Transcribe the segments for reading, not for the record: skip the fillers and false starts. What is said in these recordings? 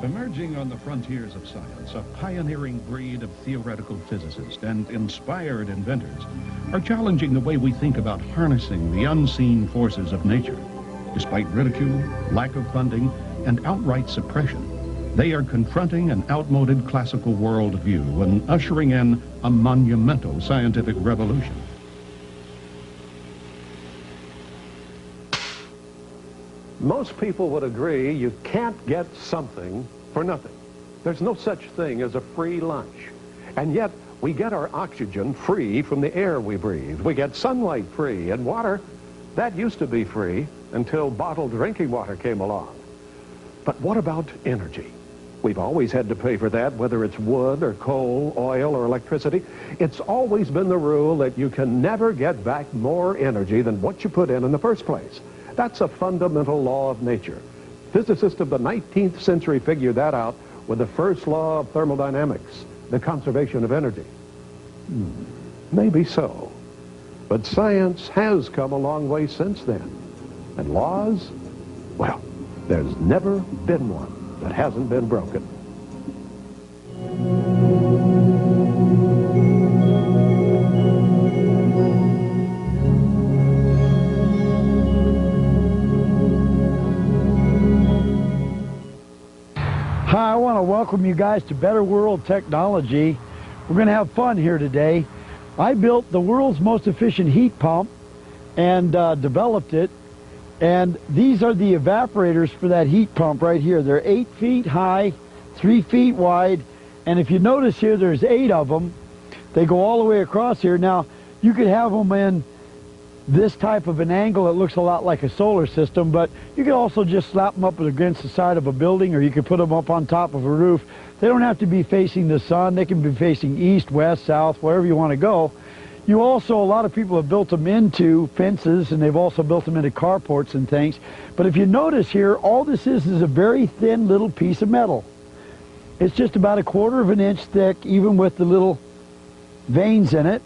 Emerging on the frontiers of science, a pioneering breed of theoretical physicists and inspired inventors are challenging the way we think about harnessing the unseen forces of nature. Despite ridicule, lack of funding, and outright suppression, they are confronting an outmoded classical worldview and ushering in a monumental scientific revolution. Most people would agree you can't get something for nothing. There's no such thing as a free lunch. And yet, we get our oxygen free from the air we breathe. We get sunlight free, and water, that used to be free until bottled drinking water came along. But what about energy? We've always had to pay for that, whether it's wood or coal, oil or electricity. It's always been the rule that you can never get back more energy than what you put in the first place. That's a fundamental law of nature. Physicists of the 19th century figured that out with the first law of thermodynamics, the conservation of energy. Maybe so. But science has come a long way since then. And laws? Well, there's never been one that hasn't been broken. Hi, I want to welcome you guys to Better World Technology. We're going to have fun here today. I built the world's most efficient heat pump and developed it. And these are the evaporators for that heat pump right here. They're 8 feet high, 3 feet wide. And if you notice here, there's 8 of them. They go all the way across here. Now, you could have them in this type of an angle that looks a lot like a solar system, but you can also just slap them up against the side of a building, or you could put them up on top of a roof. They don't have to be facing the sun. They can be facing east, west, south, wherever you want to go. You also, a lot of people have built them into fences, and they've also built them into carports and things. But if you notice here, all this is a very thin little piece of metal. It's just about 1/4 of an inch thick, even with the little veins in it.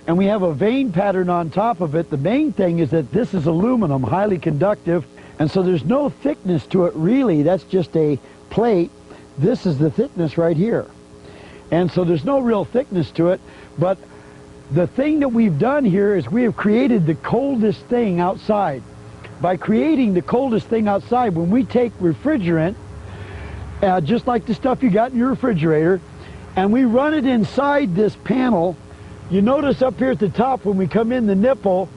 And we have a vein pattern on top of it. The main thing is that this is aluminum, highly conductive, and so there's no thickness to it really. That's just a plate. This is the thickness right here. And so there's no real thickness to it, but the thing that we've done here is we have created the coldest thing outside. By creating the coldest thing outside, when we take refrigerant, just like the stuff you got in your refrigerator, and we run it inside this panel. You notice up here at the top when we come in the nipple,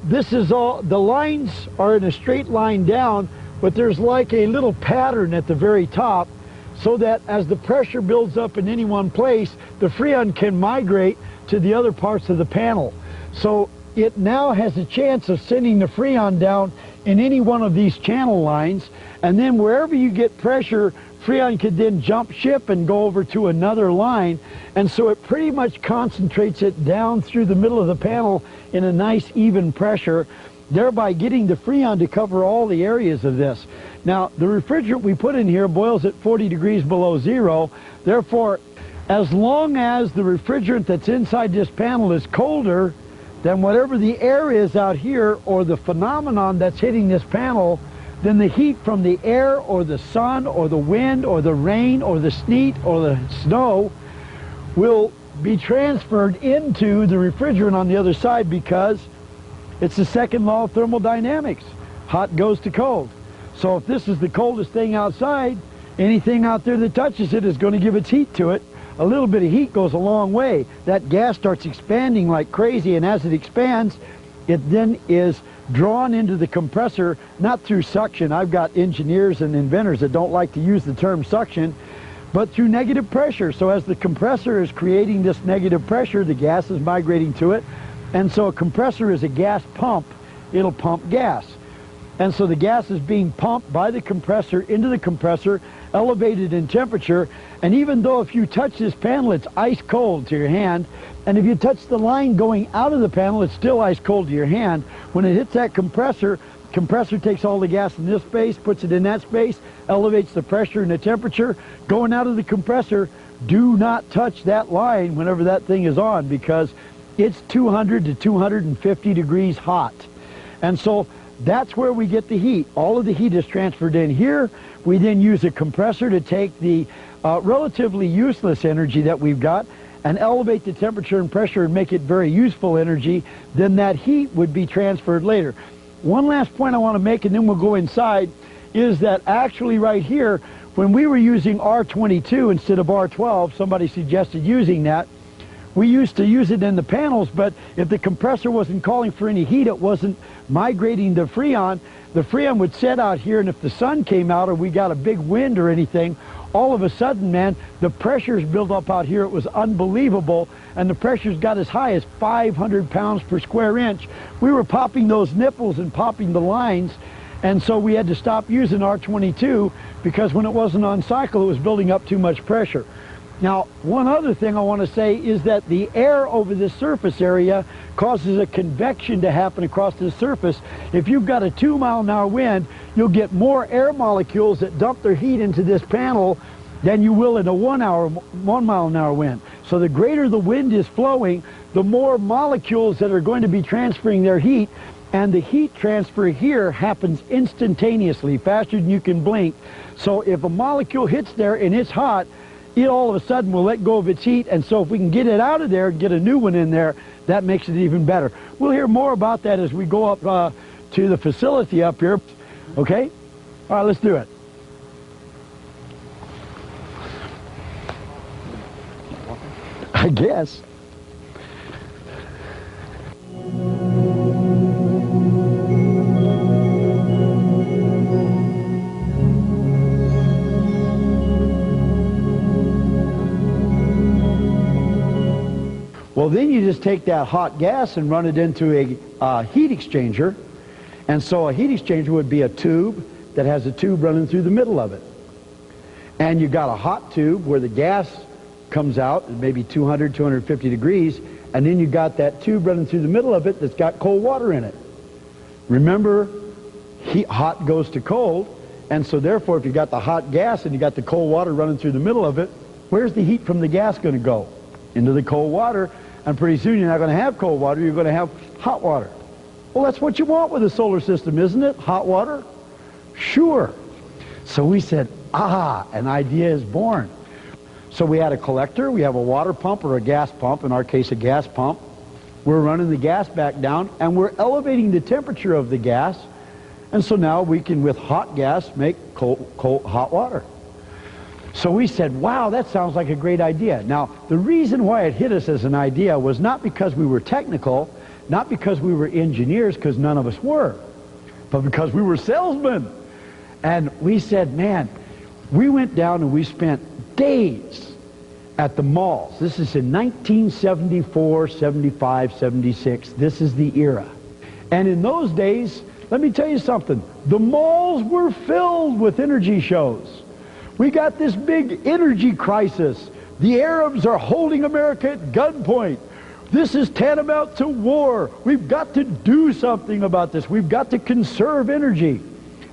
this is all, the lines are in a straight line down, but there's like a little pattern at the very top, so that as the pressure builds up in any one place, the Freon can migrate to the other parts of the panel. So it now has a chance of sending the Freon down in any one of these channel lines, and then wherever you get pressure, Freon could then jump ship and go over to another line, and so it pretty much concentrates it down through the middle of the panel in a nice even pressure, thereby getting the Freon to cover all the areas of this. Now, the refrigerant we put in here boils at 40 degrees below zero. Therefore, as long as the refrigerant that's inside this panel is colder than whatever the air is out here, or the phenomenon that's hitting this panel, then the heat from the air or the sun or the wind or the rain or the sleet or the snow will be transferred into the refrigerant on the other side, because it's the second law of thermodynamics. Hot goes to cold. So if this is the coldest thing outside, anything out there that touches it is going to give its heat to it. A little bit of heat goes a long way. That gas starts expanding like crazy, and as it expands, it then is drawn into the compressor, not through suction. I've got engineers and inventors that don't like to use the term suction, but through negative pressure. So as the compressor is creating this negative pressure, the gas is migrating to it. And so a compressor is a gas pump. It'll pump gas. And so the gas is being pumped by the compressor into the compressor, elevated in temperature. And even though if you touch this panel, it's ice cold to your hand, and if you touch the line going out of the panel, it's still ice cold to your hand. When it hits that compressor, compressor takes all the gas in this space, puts it in that space, elevates the pressure and the temperature. Going out of the compressor, do not touch that line whenever that thing is on, because it's 200 to 250 degrees hot. And so That's where we get the heat. All of the heat is transferred in here. We then use a compressor to take the relatively useless energy that we've got and elevate the temperature and pressure and make it very useful energy. Then that heat would be transferred later. One last point I want to make, and then we'll go inside, is that actually right here, when we were using R22 instead of R12, somebody suggested using that. We used to use it in the panels, but if the compressor wasn't calling for any heat, it wasn't migrating the Freon would set out here, and if the sun came out or we got a big wind or anything, all of a sudden, man, the pressures built up out here. It was unbelievable, and the pressures got as high as 500 pounds per square inch. We were popping those nipples and popping the lines, and so we had to stop using R22 because when it wasn't on cycle, it was building up too much pressure. Now, one other thing I want to say is that the air over this surface area causes a convection to happen across the surface. If you've got a 2-mile-an-hour wind, you'll get more air molecules that dump their heat into this panel than you will in a 1-mile-an-hour wind. So the greater the wind is flowing, the more molecules that are going to be transferring their heat, and the heat transfer here happens instantaneously, faster than you can blink. So if a molecule hits there and it's hot, it all of a sudden will let go of its heat, and so if we can get it out of there and get a new one in there, that makes it even better. We'll hear more about that as we go up to the facility up here. Okay? All right, let's do it. I guess. Well, then you just take that hot gas and run it into a heat exchanger. And so a heat exchanger would be a tube that has a tube running through the middle of it. And you got a hot tube where the gas comes out at maybe 200, 250 degrees, and then you got that tube running through the middle of it that's got cold water in it. Remember, hot goes to cold, and so therefore if you got the hot gas and you got the cold water running through the middle of it, where's the heat from the gas going to go? Into the cold water. And pretty soon you're not going to have cold water, you're going to have hot water. Well, that's what you want with a solar system, isn't it? Hot water? Sure. So we said, an idea is born. So we had a collector, we have a water pump or a gas pump, in our case a gas pump. We're running the gas back down, and we're elevating the temperature of the gas, and so now we can, with hot gas, make hot water. So we said, wow, that sounds like a great idea. Now, the reason why it hit us as an idea was not because we were technical, not because we were engineers, because none of us were, but because we were salesmen. And we said, man, we went down and we spent days at the malls. This is in 1974, 75, 76. This is the era. And in those days, let me tell you something, the malls were filled with energy shows. We got this big energy crisis. The Arabs are holding America at gunpoint. This is tantamount to war. We've got to do something about this. We've got to conserve energy.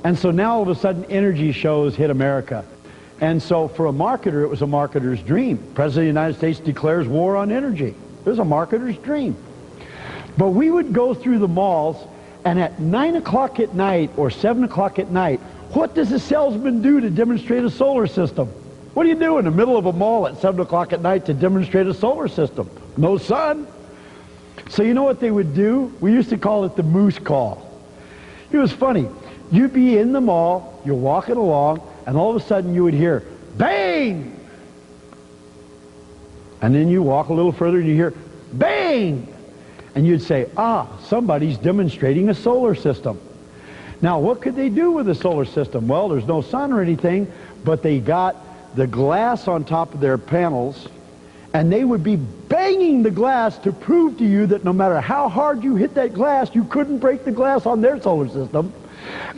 And so now all of a sudden energy shows hit America. And so for a marketer, it was a marketer's dream. President of the United States declares war on energy. It was a marketer's dream. But we would go through the malls, and at 9 o'clock at night or 7 o'clock at night, what does a salesman do to demonstrate a solar system? What do you do in the middle of a mall at 7 o'clock at night to demonstrate a solar system? No sun. So you know what they would do? We used to call it the moose call. It was funny. You'd be in the mall, you're walking along, and all of a sudden you would hear, bang! And then you walk a little further and you hear, bang! And you'd say, somebody's demonstrating a solar system. Now, what could they do with a solar system? Well, there's no sun or anything, but they got the glass on top of their panels, and they would be banging the glass to prove to you that no matter how hard you hit that glass, you couldn't break the glass on their solar system.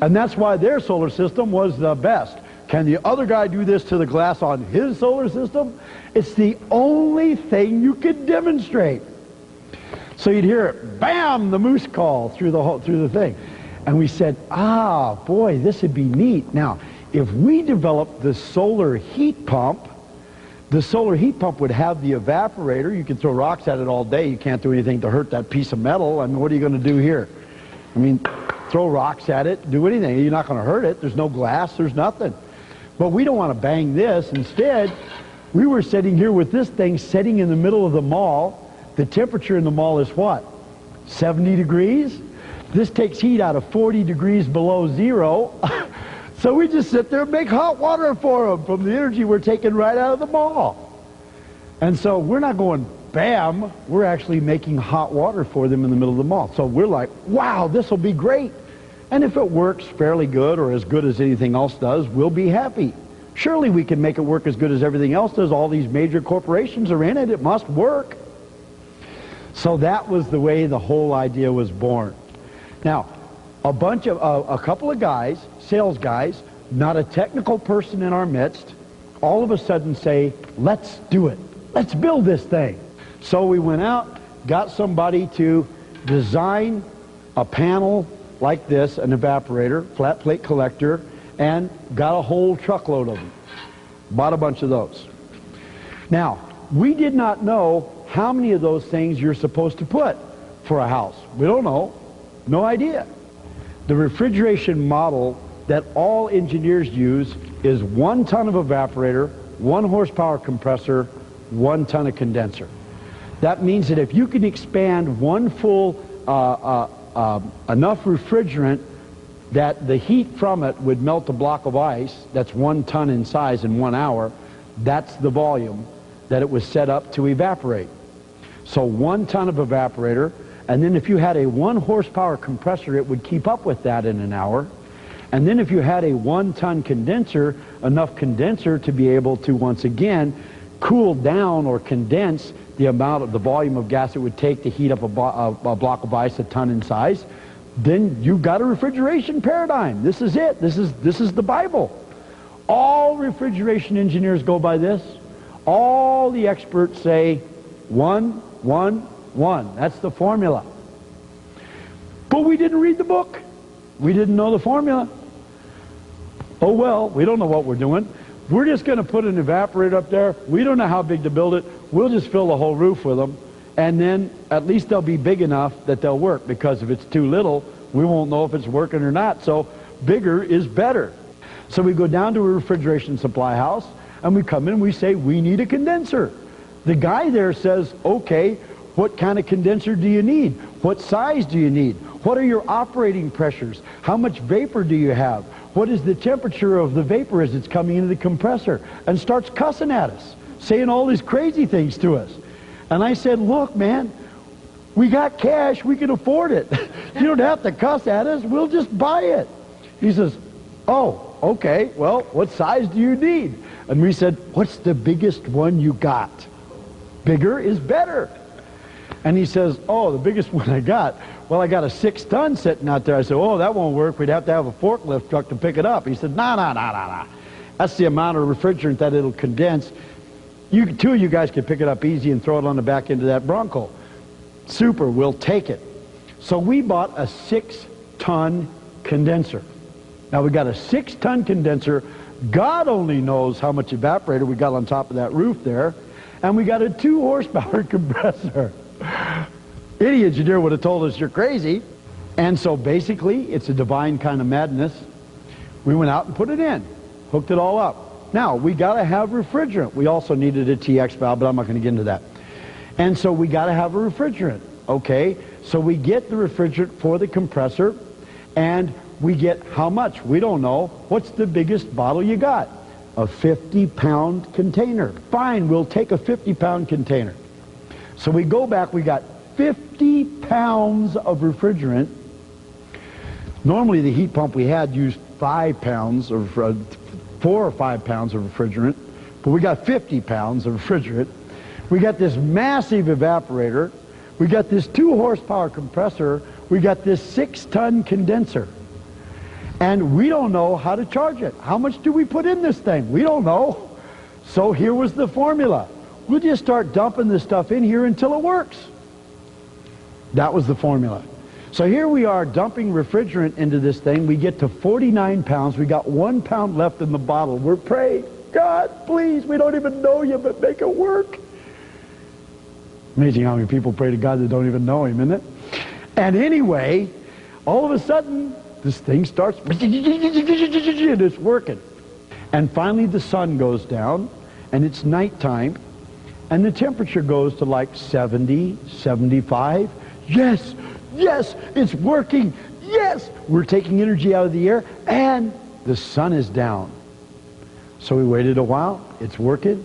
And that's why their solar system was the best. Can the other guy do this to the glass on his solar system? It's the only thing you could demonstrate. So you'd hear it, bam, the moose call through the thing. And we said, boy, this would be neat. Now, if we developed the solar heat pump would have the evaporator. You can throw rocks at it all day. You can't do anything to hurt that piece of metal. I mean, what are you going to do here? I mean, throw rocks at it, do anything. You're not going to hurt it. There's no glass, there's nothing. But we don't want to bang this. Instead, we were sitting here with this thing sitting in the middle of the mall. The temperature in the mall is what? 70 degrees? This takes heat out of 40 degrees below zero. So we just sit there and make hot water for them from the energy we're taking right out of the mall. And so we're not going, bam, we're actually making hot water for them in the middle of the mall. So we're like, wow, this will be great. And if it works fairly good or as good as anything else does, we'll be happy. Surely we can make it work as good as everything else does. All these major corporations are in it. It must work. So that was the way the whole idea was born. Now, a couple of guys, sales guys, not a technical person in our midst, all of a sudden say, let's do it. Let's build this thing. So we went out, got somebody to design a panel like this, an evaporator, flat plate collector, and got a whole truckload of them. Bought a bunch of those. Now, we did not know how many of those things you're supposed to put for a house. We don't know. No idea. The refrigeration model that all engineers use is 1 ton of evaporator, 1 horsepower compressor, 1 ton of condenser. That means that if you can expand one full enough refrigerant that the heat from it would melt a block of ice, that's 1 ton in size in 1 hour, that's the volume that it was set up to evaporate. So 1 ton of evaporator, and then if you had a 1 horsepower compressor, it would keep up with that in an hour. And then if you had a 1 ton condenser, enough condenser to be able to once again cool down or condense the amount of the volume of gas it would take to heat up a block of ice 1 ton in size, then you've got a refrigeration paradigm. This is it. This is the Bible. All refrigeration engineers go by this. All the experts say 1, 1, 1. That's the formula. But we didn't read the book. We didn't know the formula. Oh well, we don't know what we're doing. We're just going to put an evaporator up there. We don't know how big to build it. We'll just fill the whole roof with them. And then at least they'll be big enough that they'll work, because if it's too little, we won't know if it's working or not. So bigger is better. So we go down to a refrigeration supply house and we come in and we say, we need a condenser. The guy there says, okay, what kind of condenser do you need? What size do you need? What are your operating pressures? How much vapor do you have? What is the temperature of the vapor as it's coming into the compressor? And starts cussing at us, saying all these crazy things to us. And I said, look, man, we got cash, we can afford it. You don't have to cuss at us, we'll just buy it. He says, oh, okay, well, what size do you need? And we said, what's the biggest one you got? Bigger is better. And he says, oh, the biggest one I got, well, I got a 6 ton sitting out there. I said, oh, that won't work. We'd have to have a forklift truck to pick it up. He said, no. That's the amount of refrigerant that it'll condense. Two of you guys can pick it up easy and throw it on the back end of that Bronco. Super, we'll take it. So we bought a 6 ton condenser. Now we got a 6 ton condenser. God only knows how much evaporator we got on top of that roof there. And we got a 2 horsepower compressor. Any engineer would have told us you're crazy. And so basically, it's a divine kind of madness. We went out and put it in, hooked it all up. Now, we got to have refrigerant. We also needed a TX valve, but I'm not going to get into that. And so we got to have a refrigerant. Okay, so we get the refrigerant for the compressor, and we get how much? We don't know. What's the biggest bottle you got? A 50-pound container. Fine, we'll take a 50-pound container. So we go back, we got 50 pounds of refrigerant. Normally the heat pump we had used 5 pounds of 4 or 5 pounds of refrigerant, but we got 50 pounds of refrigerant. We got this massive evaporator. We got this 2 horsepower compressor. We got this 6 ton condenser. And we don't know how to charge it. How much do we put in this thing? We don't know. So here was the formula. We'll just start dumping this stuff in here until it works. That was the formula. So here we are dumping refrigerant into this thing. We get to 49 pounds. We got 1 pound left in the bottle. We're praying, God, please, we don't even know you, but make it work. Amazing how many people pray to God that don't even know him, isn't it? And anyway, all of a sudden, this thing starts, and it's working. And finally the sun goes down, and it's nighttime, and the temperature goes to like 70, 75. Yes, yes, it's working. Yes, we're taking energy out of the air, and the sun is down. So we waited a while. It's working.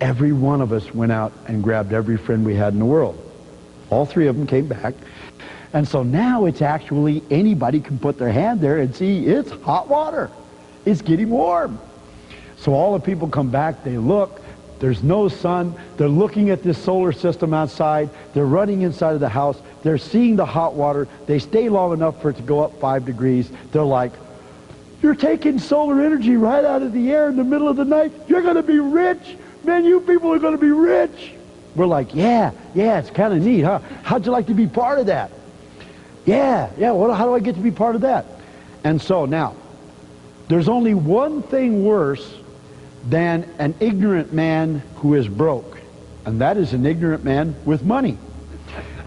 Every one of us went out and grabbed every friend we had in the world. All three of them came back. And so now it's actually, anybody can put their hand there and see it's hot water. It's getting warm. So all the people come back, they look, there's no sun, they're looking at this solar system outside, they're running inside of the house, they're seeing the hot water, they stay long enough for it to go up 5 degrees, they're like, you're taking solar energy right out of the air in the middle of the night, you're going to be rich, man, you people are going to be rich. We're like, yeah, it's kind of neat, huh? How'd you like to be part of that? Yeah, well, how do I get to be part of that? And so now, there's only one thing worse than an ignorant man who is broke, and that is an ignorant man with money.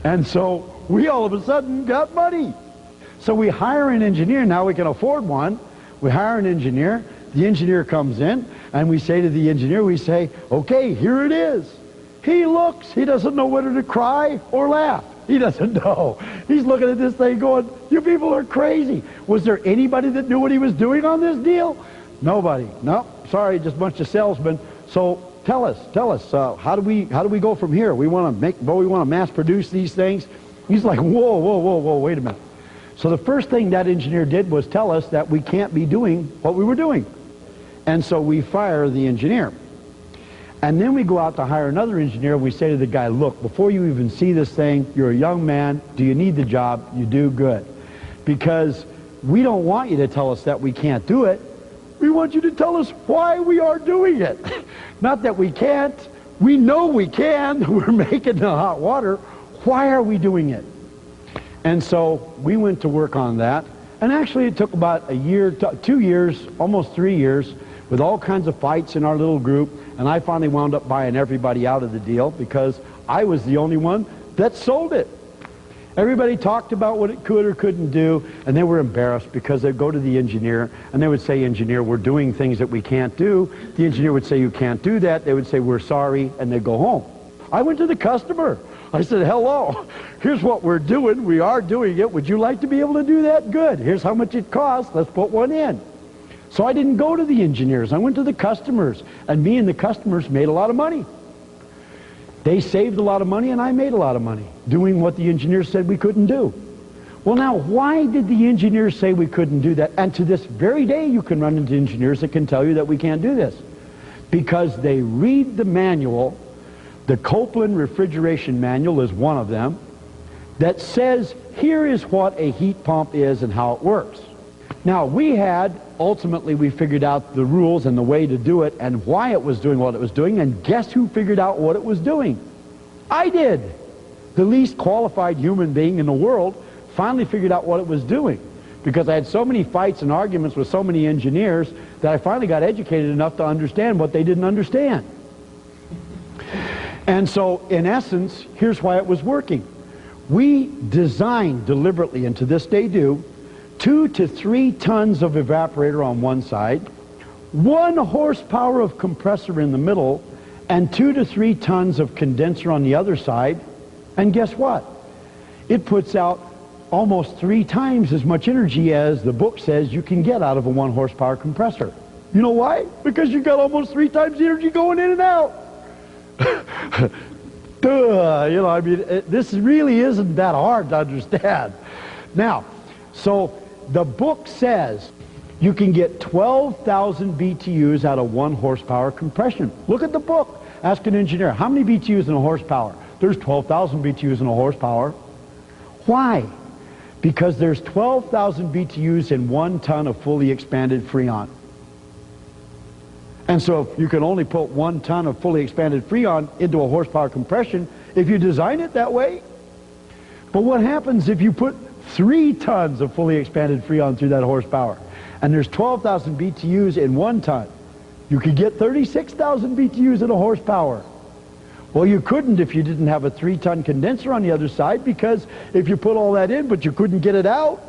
And so we all of a sudden got money. So we hire an engineer. Now we can afford one. We hire an engineer. The engineer comes in, and we say to the engineer, we say, okay, here it is. He looks. He doesn't know whether to cry or laugh. He doesn't know. He's looking at this thing going, you people are crazy. Was there anybody that knew what he was doing on this deal? Nobody. No, sorry, just a bunch of salesmen. So tell us, how do we go from here? We want to mass produce these things. He's like, whoa, wait a minute. So the first thing that engineer did was tell us that we can't be doing what we were doing. And so we fire the engineer. And then we go out to hire another engineer. We say to the guy, look, before you even see this thing, you're a young man. Do you need the job? You do, good. Because we don't want you to tell us that we can't do it. We want you to tell us why we are doing it. Not that we can't. We know we can. We're making the hot water. Why are we doing it? And so we went to work on that. And actually it took about a year, 2 years, almost 3 years, with all kinds of fights in our little group. And I finally wound up buying everybody out of the deal because I was the only one that sold it. Everybody talked about what it could or couldn't do, and they were embarrassed because they'd go to the engineer and they would say, engineer, we're doing things that we can't do. The engineer would say, you can't do that. They would say, we're sorry, and they'd go home. I went to the customer. I said, hello, here's what we're doing. We are doing it. Would you like to be able to do that? Good. Here's how much it costs. Let's put one in. So I didn't go to the engineers. I went to the customers, and me and the customers made a lot of money. They saved a lot of money, and I made a lot of money doing what the engineers said we couldn't do. Well, now, why did the engineers say we couldn't do that? And to this very day, you can run into engineers that can tell you that we can't do this. Because they read the manual, the Copeland refrigeration manual is one of them, that says, here is what a heat pump is and how it works. Now, ultimately we figured out the rules and the way to do it and why it was doing what it was doing, and guess who figured out what it was doing? I did. The least qualified human being in the world finally figured out what it was doing, because I had so many fights and arguments with so many engineers that I finally got educated enough to understand what they didn't understand. And so, in essence, here's why it was working. We designed deliberately, and to this day do, 2 to 3 tons of evaporator on one side, 1 horsepower of compressor in the middle, and 2 to 3 tons of condenser on the other side. And guess what? It puts out almost 3 times as much energy as the book says you can get out of a 1 horsepower compressor. You know why? Because you got almost 3 times the energy going in and out. Duh, you know, I mean, this really isn't that hard to understand. Now, so the book says you can get 12,000 BTUs out of 1 horsepower compression. Look at the book. Ask an engineer, how many BTUs in a horsepower? There's 12,000 BTUs in a horsepower. Why? Because there's 12,000 BTUs in 1 ton of fully expanded Freon. And so if you can only put 1 ton of fully expanded Freon into a horsepower compression if you design it that way. But what happens if you put 3 tons of fully expanded Freon through that horsepower? And there's 12,000 BTUs in 1 ton. You could get 36,000 BTUs in a horsepower. Well, you couldn't if you didn't have a 3-ton condenser on the other side, because if you put all that in but you couldn't get it out,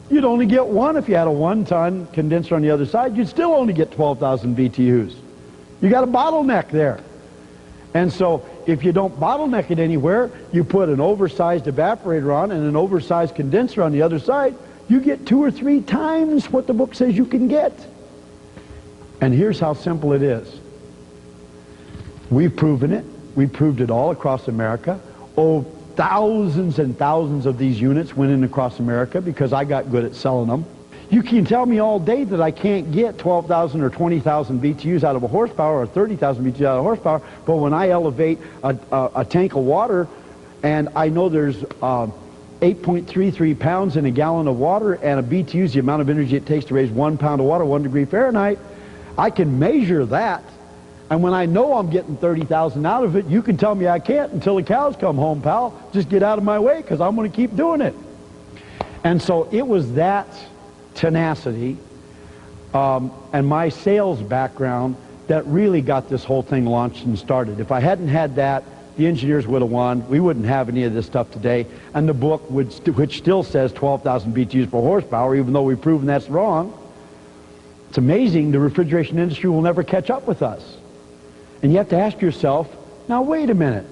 You'd only get one if you had a 1-ton condenser on the other side. You'd still only get 12,000 BTUs. You got a bottleneck there. And so if you don't bottleneck it anywhere, you put an oversized evaporator on and an oversized condenser on the other side, you get 2 or 3 times what the book says you can get. And here's how simple it is. We've proven it. We proved it all across America. Oh, thousands and thousands of these units went in across America because I got good at selling them. You can tell me all day that I can't get 12,000 or 20,000 BTUs out of a horsepower or 30,000 BTUs out of a horsepower, but when I elevate a tank of water and I know there's 8.33 pounds in a gallon of water and a BTU is the amount of energy it takes to raise 1 pound of water 1 degree Fahrenheit, I can measure that. And when I know I'm getting 30,000 out of it, you can tell me I can't until the cows come home, pal. Just get out of my way because I'm going to keep doing it. And so it was that tenacity and my sales background that really got this whole thing launched and started. If I hadn't had that, the engineers would have won. We wouldn't have any of this stuff today. And the book, which still says 12,000 BTUs per horsepower, even though we've proven that's wrong, it's amazing the refrigeration industry will never catch up with us. And you have to ask yourself, now wait a minute.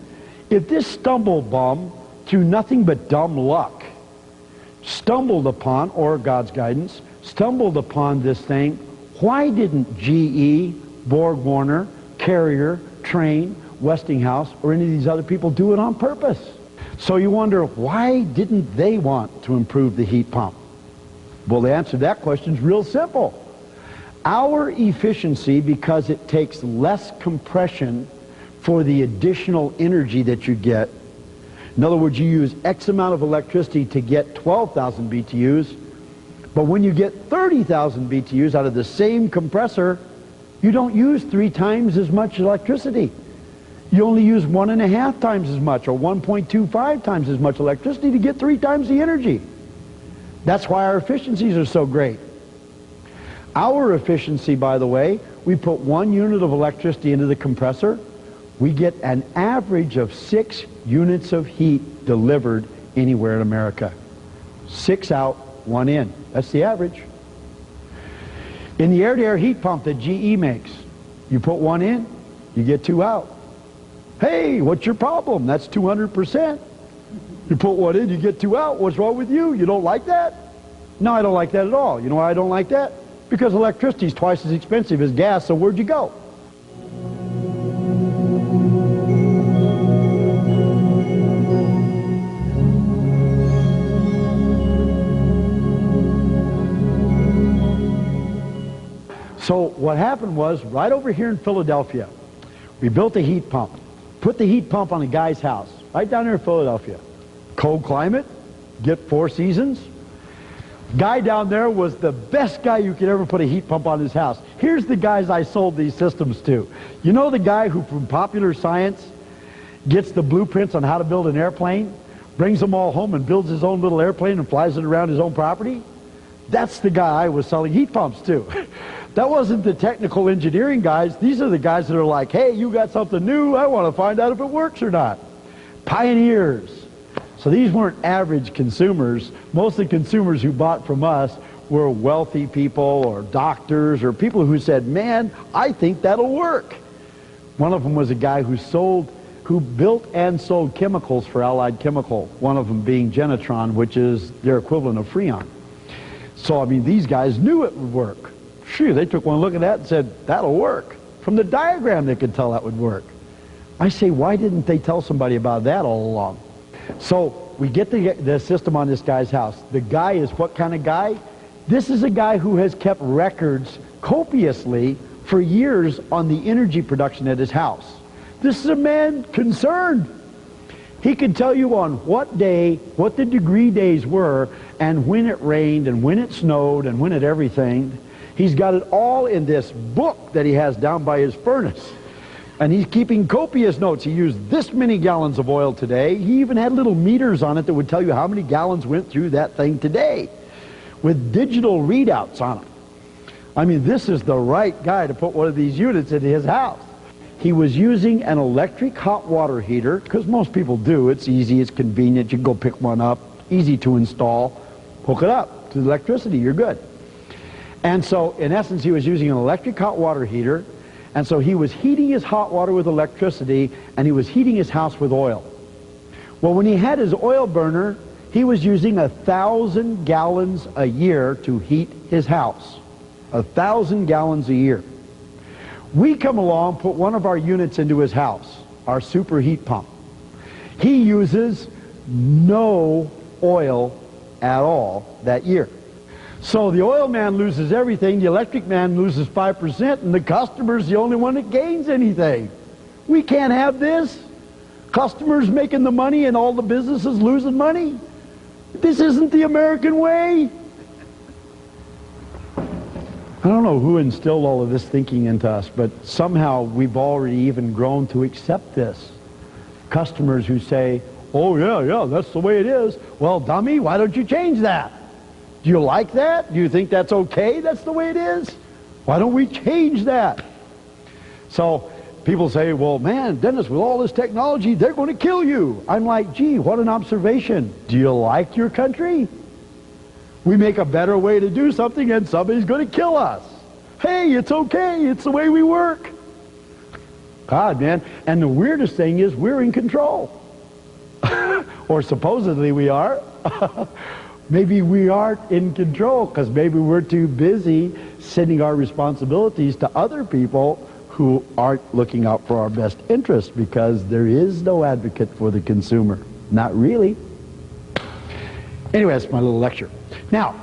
If this stumble bum, through nothing but dumb luck, stumbled upon, or God's guidance, stumbled upon this thing, why didn't GE, Borg Warner, Carrier, Trane, Westinghouse, or any of these other people do it on purpose? So you wonder, why didn't they want to improve the heat pump? Well, the answer to that question is real simple. Our efficiency, because it takes less compression for the additional energy that you get. In other words, you use X amount of electricity to get 12,000 BTUs, but when you get 30,000 BTUs out of the same compressor, you don't use 3 times as much electricity. You only use 1.5 times as much, or 1.25 times as much electricity to get 3 times the energy. That's why our efficiencies are so great. Our efficiency, by the way, we put 1 unit of electricity into the compressor, we get an average of 6 units of heat delivered anywhere in America. 6 out, 1 in. That's the average. In the air-to-air heat pump that GE makes, you put 1 in, you get 2 out. Hey, what's your problem? That's 200%. You put 1 in, you get 2 out. What's wrong with you? You don't like that? No, I don't like that at all. You know why I don't like that? Because electricity is twice as expensive as gas, so where'd you go? So what happened was, right over here in Philadelphia, we built a heat pump. Put the heat pump on a guy's house, right down there in Philadelphia. Cold climate, get 4 seasons. Guy down there was the best guy you could ever put a heat pump on his house. Here's the guys I sold these systems to. You know the guy who from Popular Science gets the blueprints on how to build an airplane, brings them all home and builds his own little airplane and flies it around his own property? That's the guy I was selling heat pumps to. That wasn't the technical engineering guys. These are the guys that are like, hey, you got something new, I want to find out if it works or not. Pioneers. So these weren't average consumers. Most of the consumers who bought from us were wealthy people or doctors or people who said, man, I think that'll work. One of them was a guy who built and sold chemicals for Allied Chemical, one of them being Genetron, which is their equivalent of Freon. So, I mean, these guys knew it would work. Phew, they took one look at that and said, that'll work. From the diagram, they could tell that would work. I say, why didn't they tell somebody about that all along? So we get the system on this guy's house. The guy is what kind of guy? This is a guy who has kept records copiously for years on the energy production at his house. This is a man concerned. He can tell you on what day, what the degree days were, and when it rained, and when it snowed, and when it everything. He's got it all in this book that he has down by his furnace. And he's keeping copious notes. He used this many gallons of oil today. He even had little meters on it that would tell you how many gallons went through that thing today, with digital readouts on them. I mean, this is the right guy to put one of these units in his house. He was using an electric hot water heater, because most people do. It's easy, it's convenient, you can go pick one up, easy to install, hook it up. to the electricity, you're good. And so, in essence, he was using an electric hot water heater, and so he was heating his hot water with electricity, and he was heating his house with oil. Well, when he had his oil burner, he was using 1,000 gallons a year to heat his house. 1,000 gallons a year. We come along, put one of our units into his house, our super heat pump. He uses no oil at all that year. So the oil man loses everything, the electric man loses 5%, and the customer's the only one that gains anything. We can't have this. Customers making the money and all the businesses losing money. This isn't the American way. I don't know who instilled all of this thinking into us, but somehow we've already even grown to accept this. Customers who say, oh yeah, that's the way it is. Well, dummy, why don't you change that? Do you like that? Do you think that's okay? That's the way it is? Why don't we change that? So people say, well, man, Dennis, with all this technology, they're going to kill you. I'm like, gee, what an observation. Do you like your country? We make a better way to do something and somebody's going to kill us. Hey, it's okay. It's the way we work. God, man. And the weirdest thing is we're in control. Or supposedly we are. Maybe we aren't in control because maybe we're too busy sending our responsibilities to other people who aren't looking out for our best interest, because there is no advocate for the consumer. Not really. Anyway, that's my little lecture. Now,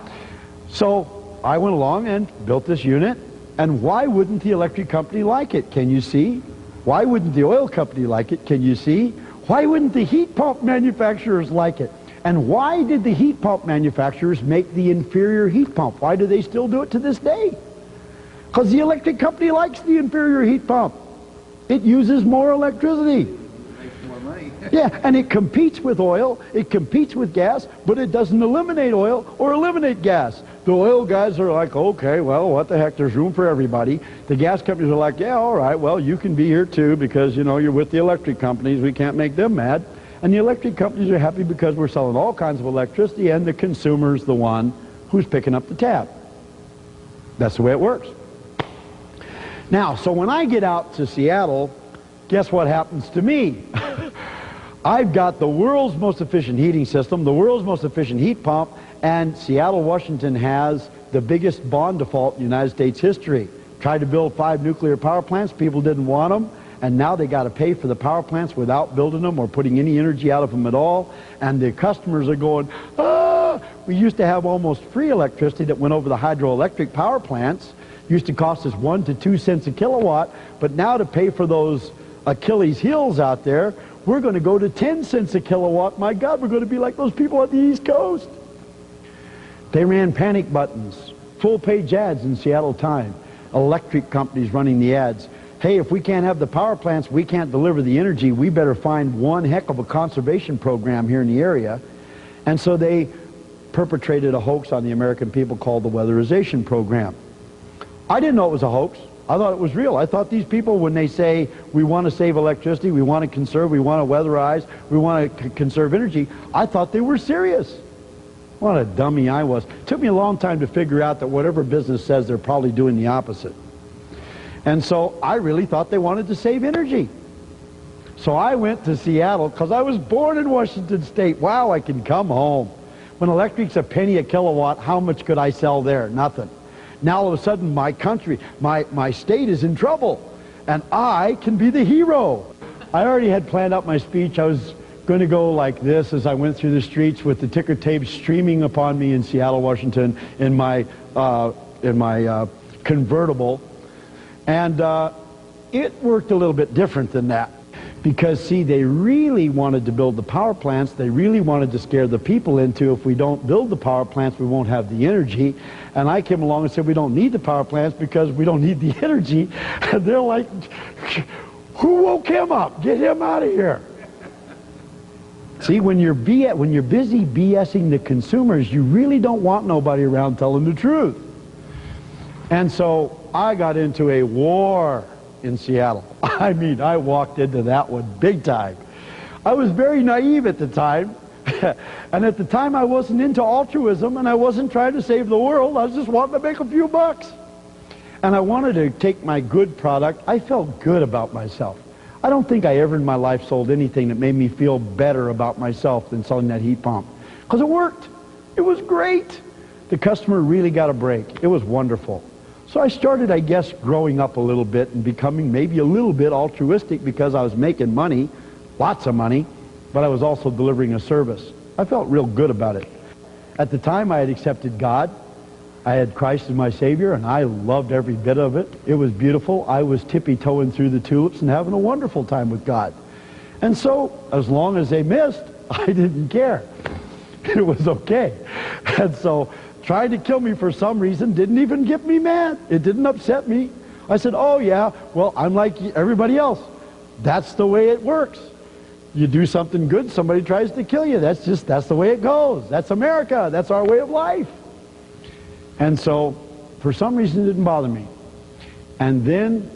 so I went along and built this unit, and why wouldn't the electric company like it? Can you see? Why wouldn't the oil company like it? Can you see? Why wouldn't the heat pump manufacturers like it? And why did the heat pump manufacturers make the inferior heat pump? Why do they still do it to this day? Because the electric company likes the inferior heat pump. It uses more electricity. Makes more money. Yeah, and it competes with oil, it competes with gas, but it doesn't eliminate oil or eliminate gas. The oil guys are like, okay, well, what the heck, there's room for everybody. The gas companies are like, yeah, all right, well, you can be here too because, you know, you're with the electric companies. We can't make them mad. And the electric companies are happy because we're selling all kinds of electricity, and the consumer's the one who's picking up the tab. That's the way it works. Now, so when I get out to Seattle, guess what happens to me? I've got the world's most efficient heating system, the world's most efficient heat pump, and Seattle, Washington has the biggest bond default in United States history. Tried to build 5 nuclear power plants, people didn't want them, and now they got to pay for the power plants without building them or putting any energy out of them at all, and the customers are going, ah! We used to have almost free electricity that went over the hydroelectric power plants. Used to cost us 1 to 2 cents a kilowatt, but now to pay for those Achilles heels out there, we're going to go to 10 cents a kilowatt. My God, we're going to be like those people on the East Coast. They ran panic buttons, full-page ads in Seattle Time, electric companies running the ads. Hey, if we can't have the power plants, we can't deliver the energy, we better find one heck of a conservation program here in the area. And so they perpetrated a hoax on the American people called the weatherization program. I didn't know it was a hoax. I thought it was real. I thought these people, when they say we want to save electricity, we want to conserve, we want to weatherize, we want to conserve energy, I thought they were serious. What a dummy I was. It took me a long time to figure out that whatever business says, they're probably doing the opposite. And so I really thought they wanted to save energy. So I went to Seattle because I was born in Washington State. Wow, I can come home. When electric's a penny a kilowatt, how much could I sell there? Nothing. Now all of a sudden my country, my state is in trouble, and I can be the hero. I already had planned out my speech. I was going to go like this as I went through the streets with the ticker tape streaming upon me in Seattle, Washington, in my convertible. And it worked a little bit different than that. Because, see, they really wanted to build the power plants. They really wanted to scare the people into, if we don't build the power plants, we won't have the energy. And I came along and said, we don't need the power plants because we don't need the energy. And they're like, who woke him up? Get him out of here. See, when you're busy BSing the consumers, you really don't want nobody around telling the truth. And so I got into a war in Seattle. I mean, I walked into that one big time. I was very naive at the time. And at the time, I wasn't into altruism, and I wasn't trying to save the world. I was just wanting to make a few bucks. And I wanted to take my good product. I felt good about myself. I don't think I ever in my life sold anything that made me feel better about myself than selling that heat pump. Because it worked. It was great. The customer really got a break. It was wonderful. So I started, I guess, growing up a little bit and becoming maybe a little bit altruistic because I was making money, lots of money, but I was also delivering a service. I felt real good about it. At the time, I had accepted God. I had Christ as my Savior, and I loved every bit of it. It was beautiful. I was tippy-toeing through the tulips and having a wonderful time with God. And so, as long as they missed, I didn't care. It was okay. And so, trying to kill me for some reason didn't even get me mad. It didn't upset me. I said, oh yeah, well, I'm like everybody else. That's the way it works. You do something good, somebody tries to kill you. That's the way it goes. That's America. That's our way of life. And so, for some reason, it didn't bother me. And then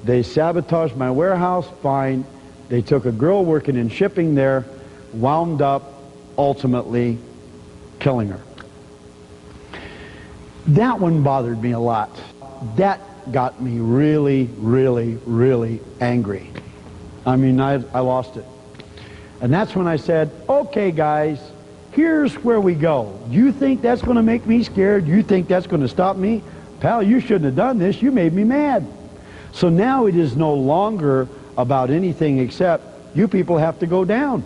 they sabotaged my warehouse, fine. They took a girl working in shipping there, wound up ultimately killing her. That one bothered me a lot. That got me really, really, really angry. I mean, I lost it. And that's when I said, okay guys, here's where we go. You think that's going to make me scared? You think that's going to stop me? Pal, you shouldn't have done this. You made me mad. So now it is no longer about anything except you people have to go down.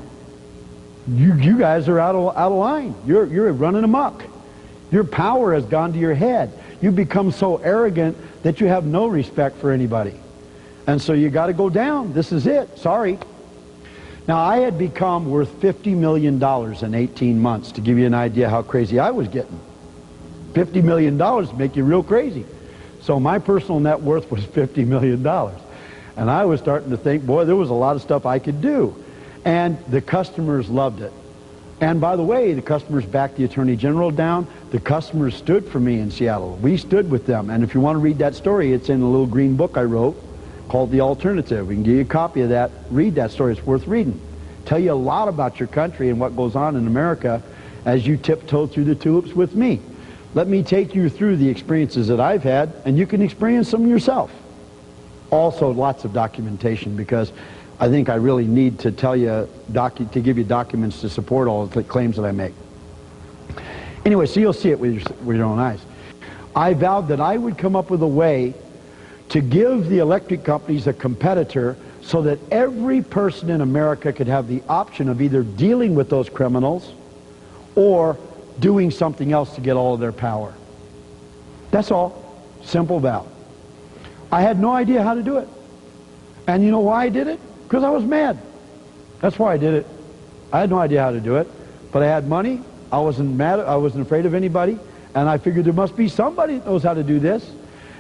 You guys are out of line. You're running amok. Your power has gone to your head. You become so arrogant that you have no respect for anybody. And so you got to go down. This is it. Sorry. Now, I had become worth $50 million in 18 months, to give you an idea how crazy I was getting. $50 million make you real crazy. So my personal net worth was $50 million. And I was starting to think, boy, there was a lot of stuff I could do. And the customers loved it. And by the way, the customers backed the Attorney General down. The customers stood for me in Seattle. We stood with them. And if you want to read that story, it's in a little green book I wrote called The Alternative. We can give you a copy of that. Read that story. It's worth reading. Tell you a lot about your country and what goes on in America as you tiptoe through the tulips with me. Let me take you through the experiences that I've had, and you can experience them yourself. Also, lots of documentation, because I think I really need to tell you, to give you documents to support all of the claims that I make. Anyway, so you'll see it with your own eyes. I vowed that I would come up with a way to give the electric companies a competitor so that every person in America could have the option of either dealing with those criminals or doing something else to get all of their power. That's all. Simple vow. I had no idea how to do it. And you know why I did it? Because I was mad. That's why I did it. I had no idea how to do it. But I had money. I wasn't mad. I wasn't afraid of anybody. And I figured there must be somebody that knows how to do this.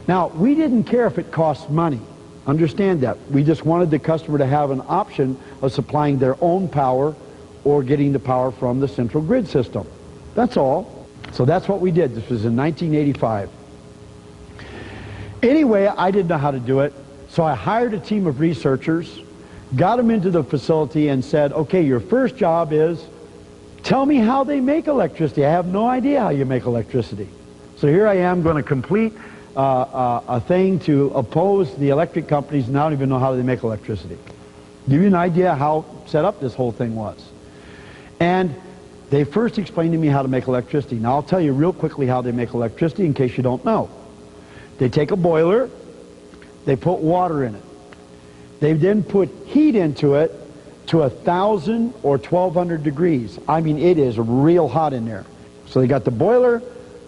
Now, we didn't care if it cost money. Understand that. We just wanted the customer to have an option of supplying their own power or getting the power from the central grid system. That's all. So that's what we did. This was in 1985. Anyway, I didn't know how to do it. So I hired a team of researchers, got them into the facility and said, okay, your first job is tell me how they make electricity. I have no idea how you make electricity. So here I am going to complete a thing to oppose the electric companies, and I don't even know how they make electricity. Give you an idea how set up this whole thing was. And they first explained to me how to make electricity. Now I'll tell you real quickly how they make electricity in case you don't know. They take a boiler, they put water in it. They then put heat into it to 1,000 or 1,200 degrees. I mean, it is real hot in there. So they got the boiler,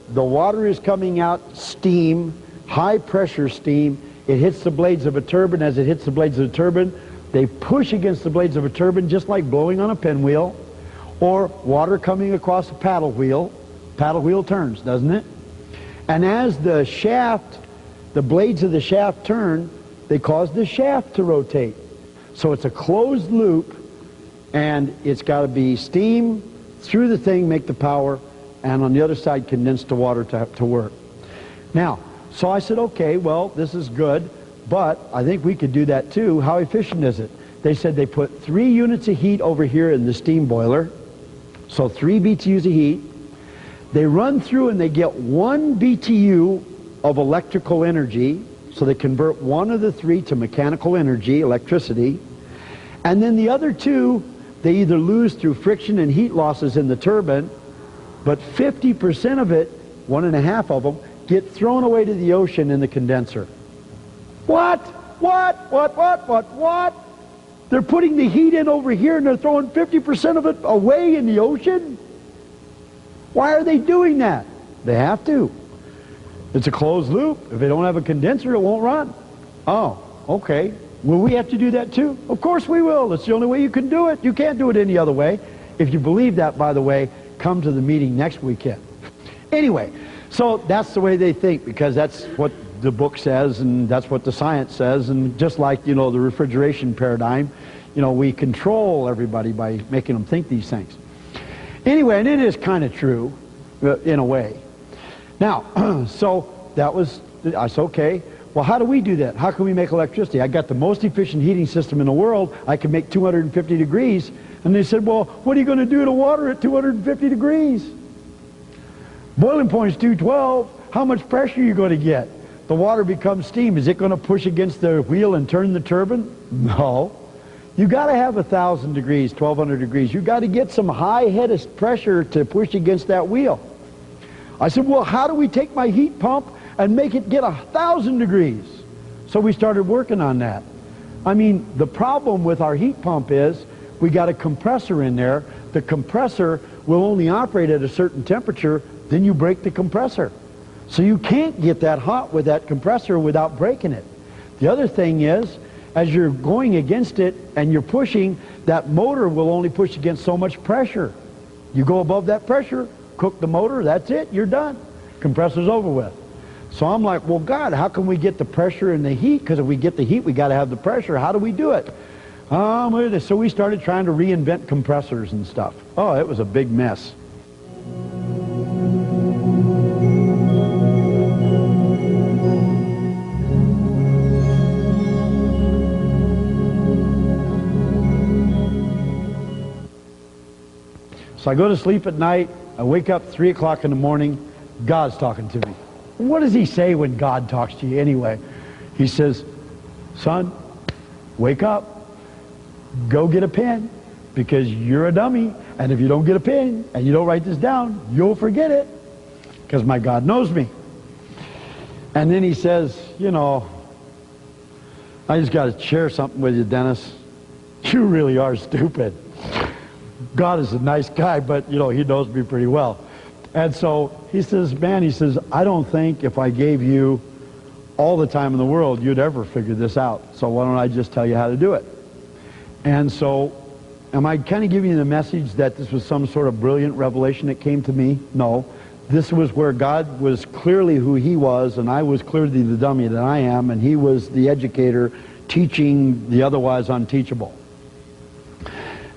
the water is coming out, steam, high pressure steam. It hits the blades of a turbine. As it hits the blades of the turbine, they push against the blades of a turbine just like blowing on a pinwheel, or water coming across a paddle wheel. Paddle wheel turns, doesn't it? And as the shaft, the blades of the shaft turn, they cause the shaft to rotate. So it's a closed loop, and it's got to be steam through the thing, make the power, and on the other side condense the water to work. Now, so I said, okay, well, this is good, but I think we could do that too. How efficient is it? They said they put 3 units of heat over here in the steam boiler, So 3 BTUs of heat. They run through and they get 1 BTU of electrical energy. So they convert 1 of the 3 to mechanical energy, electricity. And then the other 2, they either lose through friction and heat losses in the turbine, but 50% of it, 1.5 of them, get thrown away to the ocean in the condenser. What? What? They're putting the heat in over here and they're throwing 50% of it away in the ocean? Why are they doing that? They have to. It's a closed loop. If they don't have a condenser, it won't run. Oh, okay. Will we have to do that too? Of course we will. It's the only way you can do it. You can't do it any other way. If you believe that, by the way, come to the meeting next weekend. Anyway, so that's the way they think, because that's what the book says and that's what the science says. And just like, the refrigeration paradigm, we control everybody by making them think these things. Anyway, and it is kind of true in a way. Now, so I said, okay, well, how do we do that? How can we make electricity? I got the most efficient heating system in the world. I can make 250 degrees. And they said, well, what are you going to do to water at 250 degrees? Boiling point is 212. How much pressure are you going to get? The water becomes steam. Is it going to push against the wheel and turn the turbine? No. You got to have 1,000 degrees, 1,200 degrees. You got to get some high-headed pressure to push against that wheel. I said, well, how do we take my heat pump and make it get 1,000 degrees? So we started working on that. I mean, the problem with our heat pump is we got a compressor in there. The compressor will only operate at a certain temperature, then you break the compressor. So you can't get that hot with that compressor without breaking it. The other thing is, as you're going against it and you're pushing, that motor will only push against so much pressure. You go above that pressure, cook the motor, that's it, you're done. Compressor's over with. So I'm like, well, God, how can we get the pressure and the heat? Because if we get the heat, we got to have the pressure. How do we do it? So we started trying to reinvent compressors and stuff. Oh, it was a big mess. So I go to sleep at night, I wake up 3 o'clock in the morning, God's talking to me. What does he say when God talks to you anyway? He says, son, wake up, go get a pen, because you're a dummy, and if you don't get a pen and you don't write this down, you'll forget it, because my God knows me. And then he says, I just got to share something with you, Dennis. You really are stupid. God is a nice guy, but, he knows me pretty well. And so he says, I don't think if I gave you all the time in the world, you'd ever figure this out. So why don't I just tell you how to do it? And so, am I kind of giving you the message that this was some sort of brilliant revelation that came to me? No. This was where God was clearly who he was, and I was clearly the dummy that I am, and he was the educator teaching the otherwise unteachable.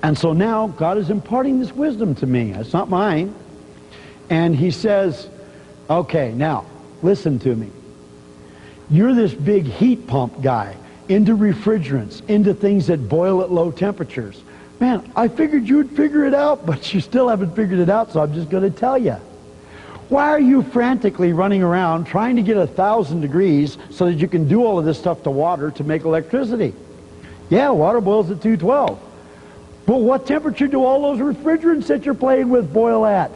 And so now God is imparting this wisdom to me. It's not mine. And he says, okay, now listen to me. You're this big heat pump guy, into refrigerants, into things that boil at low temperatures. Man, I figured you'd figure it out, but you still haven't figured it out, so I'm just going to tell you. Why are you frantically running around trying to get 1,000 degrees so that you can do all of this stuff to water to make electricity? Yeah, water boils at 212. But what temperature do all those refrigerants that you're playing with boil at?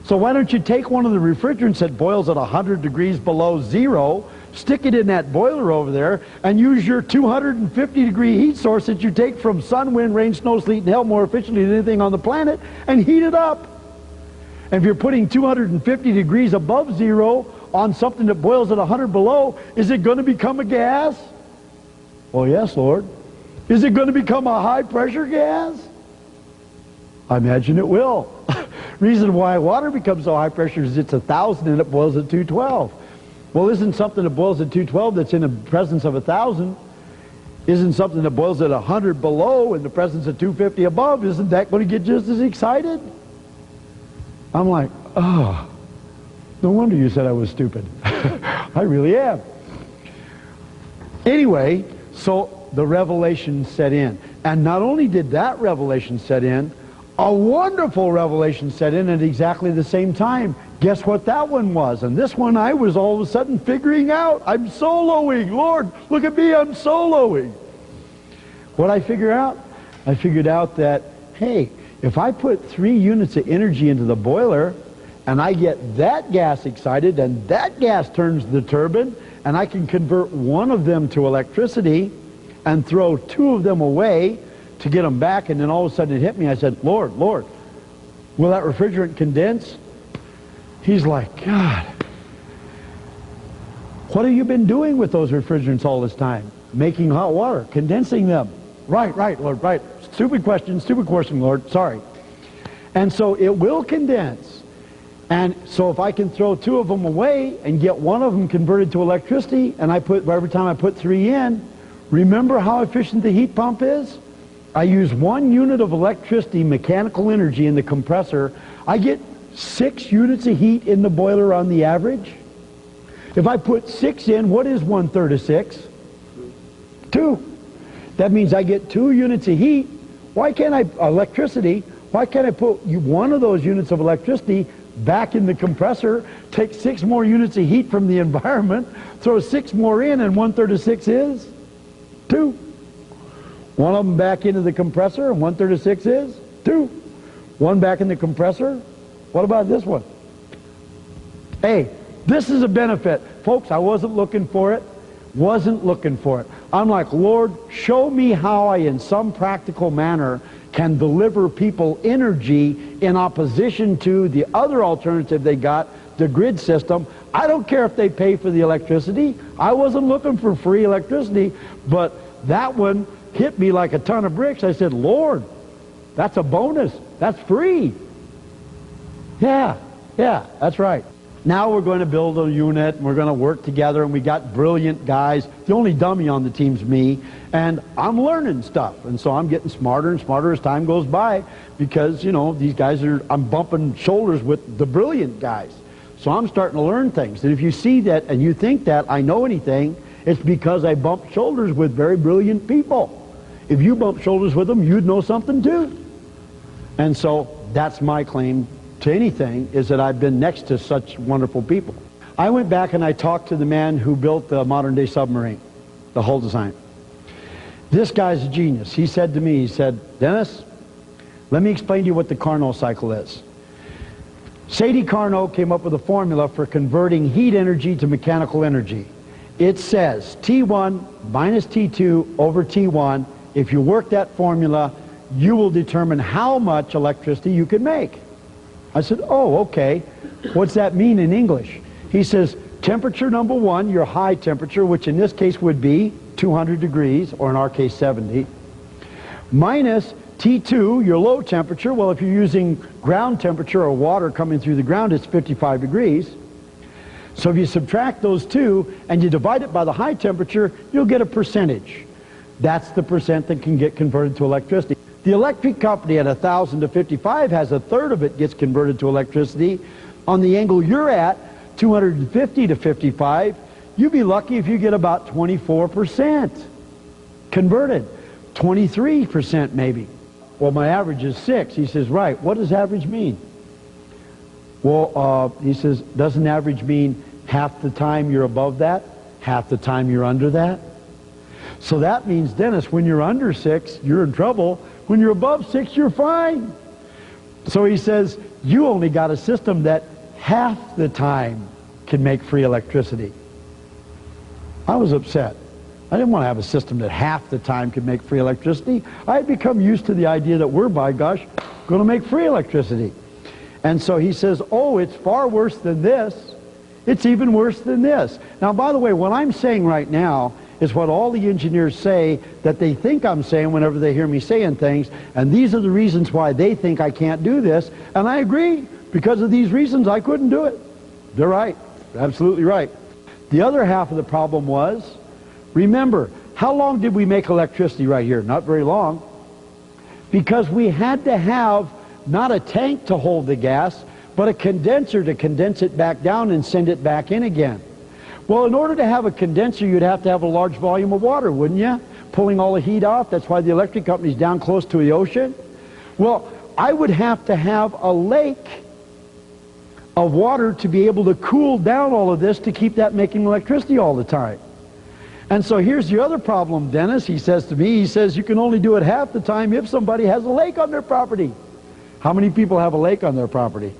So why don't you take one of the refrigerants that boils at 100 degrees below zero, stick it in that boiler over there, and use your 250 degree heat source that you take from sun, wind, rain, snow, sleet, and hail more efficiently than anything on the planet, and heat it up. And if you're putting 250 degrees above zero on something that boils at 100 below, is it going to become a gas? Well, yes, Lord. Is it going to become a high pressure gas? I imagine it will. Reason why water becomes so high pressure is it's 1,000 and it boils at 212. Well, isn't something that boils at 212 that's in the presence of 1,000, isn't something that boils at 100 below in the presence of 250 above, isn't that going to get just as excited? I'm like, oh, no wonder you said I was stupid. I really am. Anyway, so the revelation set in. And not only did that revelation set in, a wonderful revelation set in at exactly the same time. Guess what that one was? And this one I was all of a sudden figuring out. I'm soloing. Lord, look at me, I'm soloing. What I figure out? I figured out that, hey, if I put 3 units of energy into the boiler, and I get that gas excited, and that gas turns the turbine, and I can convert one of them to electricity and throw 2 of them away to get them back, and then all of a sudden it hit me. I said, Lord, will that refrigerant condense? He's like, God, what have you been doing with those refrigerants all this time? Making hot water, condensing them. Right, Lord, right. Stupid question, Lord, sorry. And so it will condense. And so if I can throw 2 of them away and get one of them converted to electricity, and every time I put 3 in, remember how efficient the heat pump is? I use 1 unit of electricity, mechanical energy in the compressor. I get 6 units of heat in the boiler on the average. If I put 6 in, what is 1/3 of 6? 2. That means I get 2 units of heat. Why can't I put 1 of those units of electricity back in the compressor, take 6 more units of heat from the environment, throw 6 more in, and 1/3 of 6 is 2. 1 of them back into the compressor, and 1/3 of 6 is 2. 1 back in the compressor. What about this one? Hey, this is a benefit. Folks, I wasn't looking for it. I'm like, Lord, show me how I, in some practical manner, can deliver people energy in opposition to the other alternative they got, the grid system. I don't care if they pay for the electricity. I wasn't looking for free electricity, but that one hit me like a ton of bricks. I said, Lord, that's a bonus. That's free. Yeah, that's right. Now we're going to build a unit, and we're going to work together, and we got brilliant guys. The only dummy on the team's me, and I'm learning stuff, and so I'm getting smarter and smarter as time goes by, because, you know, these guys I'm bumping shoulders with the brilliant guys. So I'm starting to learn things, and if you see that and you think that I know anything, it's because I bump shoulders with very brilliant people. If you bump shoulders with them, you'd know something too. And so that's my claim to anything, is that I've been next to such wonderful people. I went back and I talked to the man who built the modern day submarine, the hull design. This guy's a genius. He said to me, he said, Dennis, let me explain to you what the Carnot cycle is. Sadie Carnot came up with a formula for converting heat energy to mechanical energy. It says T1 minus T2 over T1. If you work that formula, you will determine how much electricity you can make. I said, oh, okay. What's that mean in English? He says, temperature number 1, your high temperature, which in this case would be 200 degrees, or in our case 70, minus T2, your low temperature. Well, if you're using ground temperature or water coming through the ground, it's 55 degrees. So if you subtract those two and you divide it by the high temperature, you'll get a percentage. That's the percent that can get converted to electricity. The electric company at 1,000 to 55 has 1/3 of it gets converted to electricity. On the angle you're at, 250 to 55, you'd be lucky if you get about 24% converted. 23% maybe. Well, my average is 6. He says, right, what does average mean? Well, he says, doesn't average mean half the time you're above that, half the time you're under that? So that means, Dennis, when you're under 6, you're in trouble. When you're above 6, you're fine. So he says, you only got a system that half the time can make free electricity. I was upset. I didn't want to have a system that half the time could make free electricity. I had become used to the idea that we're, by gosh, going to make free electricity. And so he says, oh, it's far worse than this. It's even worse than this. Now, by the way, what I'm saying right now is what all the engineers say that they think I'm saying whenever they hear me saying things, and these are the reasons why they think I can't do this, and I agree. Because of these reasons, I couldn't do it. They're right. Absolutely right. The other half of the problem was, remember, how long did we make electricity right here? Not very long. Because we had to have not a tank to hold the gas, but a condenser to condense it back down and send it back in again. Well, in order to have a condenser, you'd have to have a large volume of water, wouldn't you? Pulling all the heat off. That's why the electric company's down close to the ocean. Well, I would have to have a lake of water to be able to cool down all of this to keep that making electricity all the time. And so here's the other problem, Dennis, he says to me, he says, you can only do it half the time if somebody has a lake on their property. How many people have a lake on their property?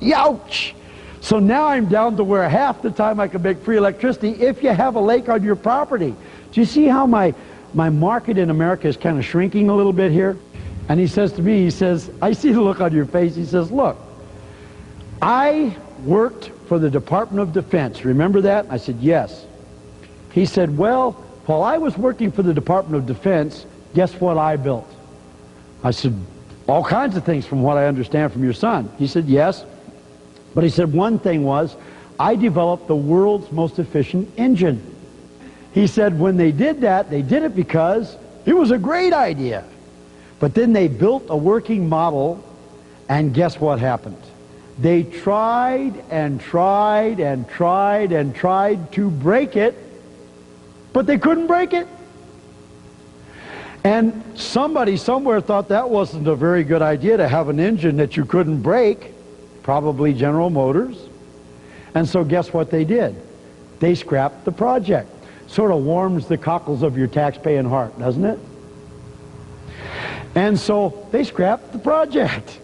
Youch! So now I'm down to where half the time I can make free electricity if you have a lake on your property. Do you see how my market in America is kind of shrinking a little bit here? And he says to me, he says, I see the look on your face. He says, look, I worked for the Department of Defense. Remember that? I said, yes. He said, well, while I was working for the Department of Defense, guess what I built? I said, all kinds of things from what I understand from your son. He said, yes. But he said one thing was, I developed the world's most efficient engine. He said when they did that, they did it because it was a great idea. But then they built a working model, and guess what happened? They tried and tried and tried and tried to break it, but they couldn't break it. And somebody somewhere thought that wasn't a very good idea to have an engine that you couldn't break, probably General Motors. And so guess what they did? They scrapped the project. Sort of warms the cockles of your tax-paying heart, doesn't it? And so they scrapped the project.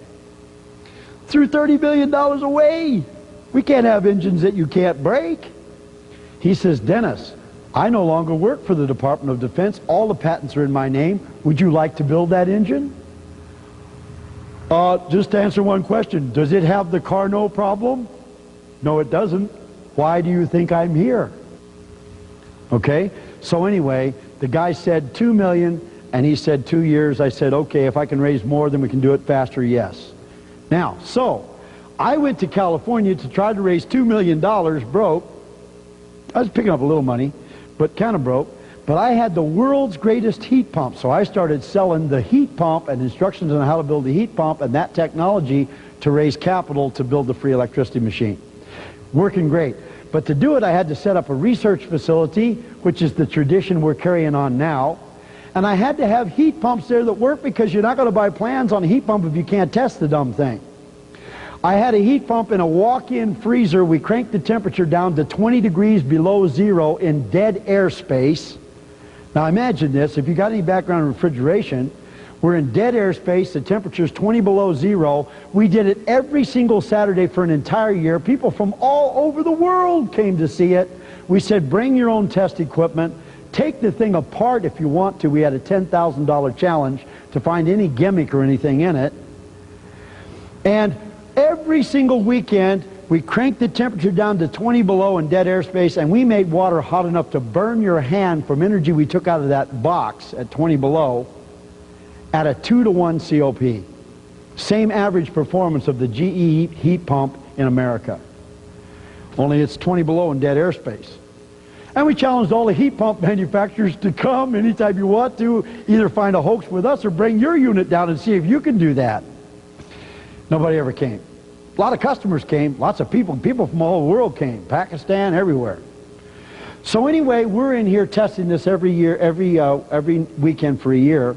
Threw $30 billion away. We can't have engines that you can't break. He says, Dennis, I no longer work for the Department of Defense. All the patents are in my name. Would you like to build that engine? Just to answer one question, does it have the Carnot problem? No, it doesn't. Why do you think I'm here? Okay, so anyway, the guy said 2 million, and he said 2 years. I said, okay, if I can raise more, then we can do it faster, yes. Now, so, I went to California to try to raise $2 million, broke. I was picking up a little money, but kind of broke. But I had the world's greatest heat pump, so I started selling the heat pump and instructions on how to build the heat pump and that technology to raise capital to build the free electricity machine. Working great. But to do it, I had to set up a research facility, which is the tradition we're carrying on now. And I had to have heat pumps there that work, because you're not going to buy plans on a heat pump if you can't test the dumb thing. I had a heat pump in a walk-in freezer. We cranked the temperature down to 20 degrees below zero in dead airspace. Now imagine this, if you got any background in refrigeration, we're in dead airspace, the temperature's 20 below zero. We did it every single Saturday for an entire year. People from all over the world came to see it. We said, bring your own test equipment, take the thing apart if you want to. We had a $10,000 challenge to find any gimmick or anything in it. And every single weekend, we cranked the temperature down to 20 below in dead airspace, and we made water hot enough to burn your hand from energy we took out of that box at 20 below at a 2-to-1 COP. Same average performance of the GE heat pump in America. Only it's 20 below in dead airspace. And we challenged all the heat pump manufacturers to come anytime you want to, either find a hoax with us or bring your unit down and see if you can do that. Nobody ever came. A lot of customers came, lots of people from all over the world came, Pakistan, everywhere. So anyway, we're in here testing this every year, every weekend for a year.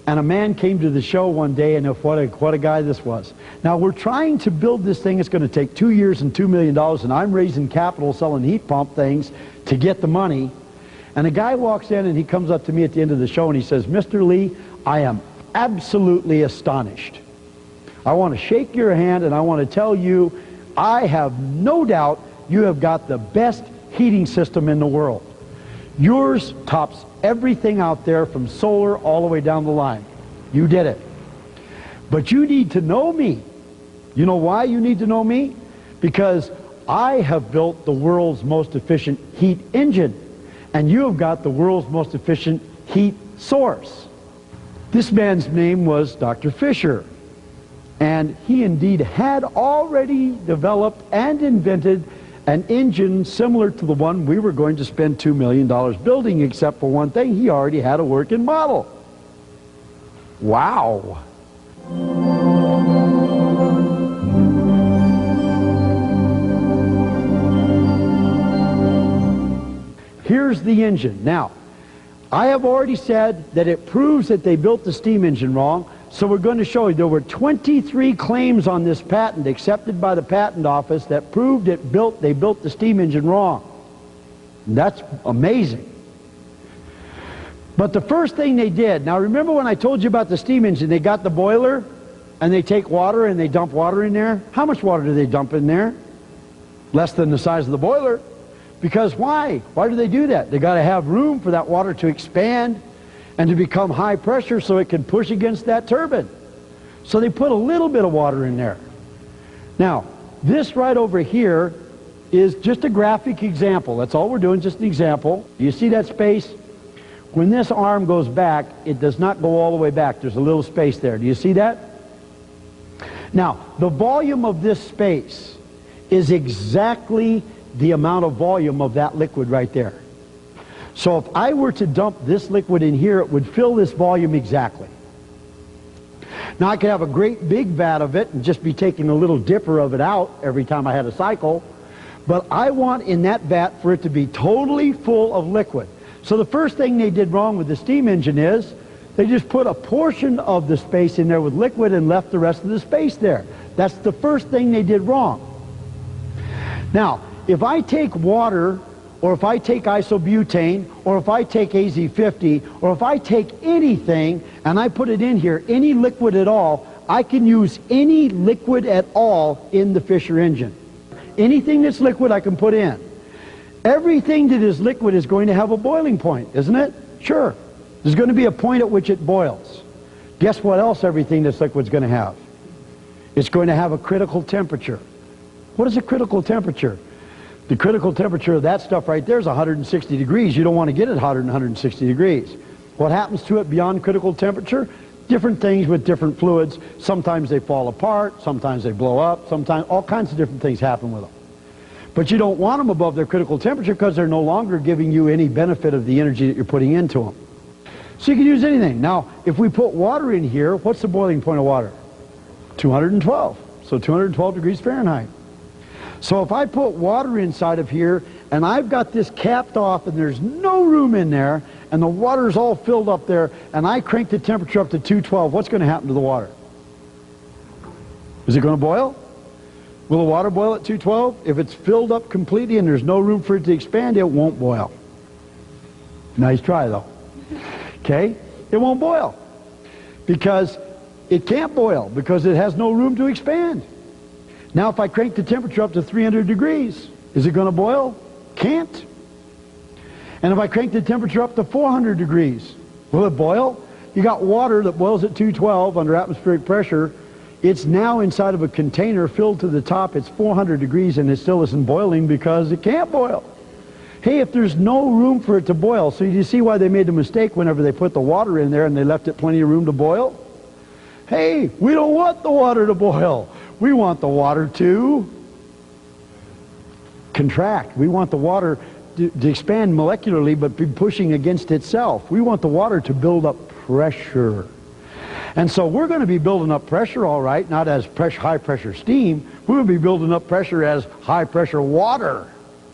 And a man came to the show one day, and what a guy this was. Now we're trying to build this thing. It's going to take 2 years and $2 million, and I'm raising capital selling heat pump things to get the money. And a guy walks in, and he comes up to me at the end of the show, and he says, Mr. Lee, I am absolutely astonished. I want to shake your hand, and I want to tell you, I have no doubt you have got the best heating system in the world. Yours tops everything out there from solar all the way down the line. You did it. But you need to know me. You know why you need to know me? Because I have built the world's most efficient heat engine, and you have got the world's most efficient heat source. This man's name was Dr. Fisher, and he indeed had already developed and invented an engine similar to the one we were going to spend $2 million building, except for one thing: he already had a working model. Wow. Here's the engine. Now, I have already said that it proves that they built the steam engine wrong, So we're going to show you there were 23 claims on this patent accepted by the patent office that proved they built the steam engine wrong. And that's amazing. But the first thing they did, now remember when I told you about the steam engine, they got the boiler and they take water and they dump water in there. How much water do they dump in there? Less than the size of the boiler. Because why? Why do they do that? They got to have room for that water to expand and to become high pressure so it can push against that turbine. So they put a little bit of water in there. Now, this right over here is just a graphic example. That's all we're doing, just an example. You see that space? When this arm goes back, it does not go all the way back. There's a little space there. Do you see that? Now, the volume of this space is exactly the amount of volume of that liquid right there. So if I were to dump this liquid in here, it would fill this volume exactly. Now I could have a great big vat of it and just be taking a little dipper of it out every time I had a cycle, but I want in that vat for it to be totally full of liquid. So the first thing they did wrong with the steam engine is they just put a portion of the space in there with liquid and left the rest of the space there. That's the first thing they did wrong. Now, if I take water, or if I take isobutane, or if I take AZ50, or if I take anything and I put it in here, any liquid at all, I can use any liquid at all in the Fisher engine. Anything that's liquid I can put in. Everything that is liquid is going to have a boiling point, isn't it? Sure. There's going to be a point at which it boils. Guess what else everything that's liquid is going to have? It's going to have a critical temperature. What is a critical temperature? The critical temperature of that stuff right there is 160 degrees. You don't want to get it hotter than 160 degrees. What happens to it beyond critical temperature? Different things with different fluids. Sometimes they fall apart, sometimes they blow up, sometimes all kinds of different things happen with them. But you don't want them above their critical temperature because they're no longer giving you any benefit of the energy that you're putting into them. So you can use anything. Now, if we put water in here, what's the boiling point of water? 212. So 212 degrees Fahrenheit. So if I put water inside of here and I've got this capped off and there's no room in there and the water's all filled up there and I crank the temperature up to 212, what's going to happen to the water? Is it going to boil? Will the water boil at 212? If it's filled up completely and there's no room for it to expand, it won't boil. Nice try though. Okay? It won't boil. Because it can't boil because it has no room to expand. Now if I crank the temperature up to 300 degrees, is it going to boil? Can't. And if I crank the temperature up to 400 degrees, will it boil? You got water that boils at 212 under atmospheric pressure. It's now inside of a container filled to the top. It's 400 degrees and it still isn't boiling because it can't boil. Hey, if there's no room for it to boil, so you see why they made the mistake whenever they put the water in there and they left it plenty of room to boil? Hey, we don't want the water to boil. We want the water to contract. We want the water to expand molecularly but be pushing against itself. We want the water to build up pressure. And so we're going to be building up pressure, all right, not as high pressure steam. We're going to be building up pressure as high pressure water,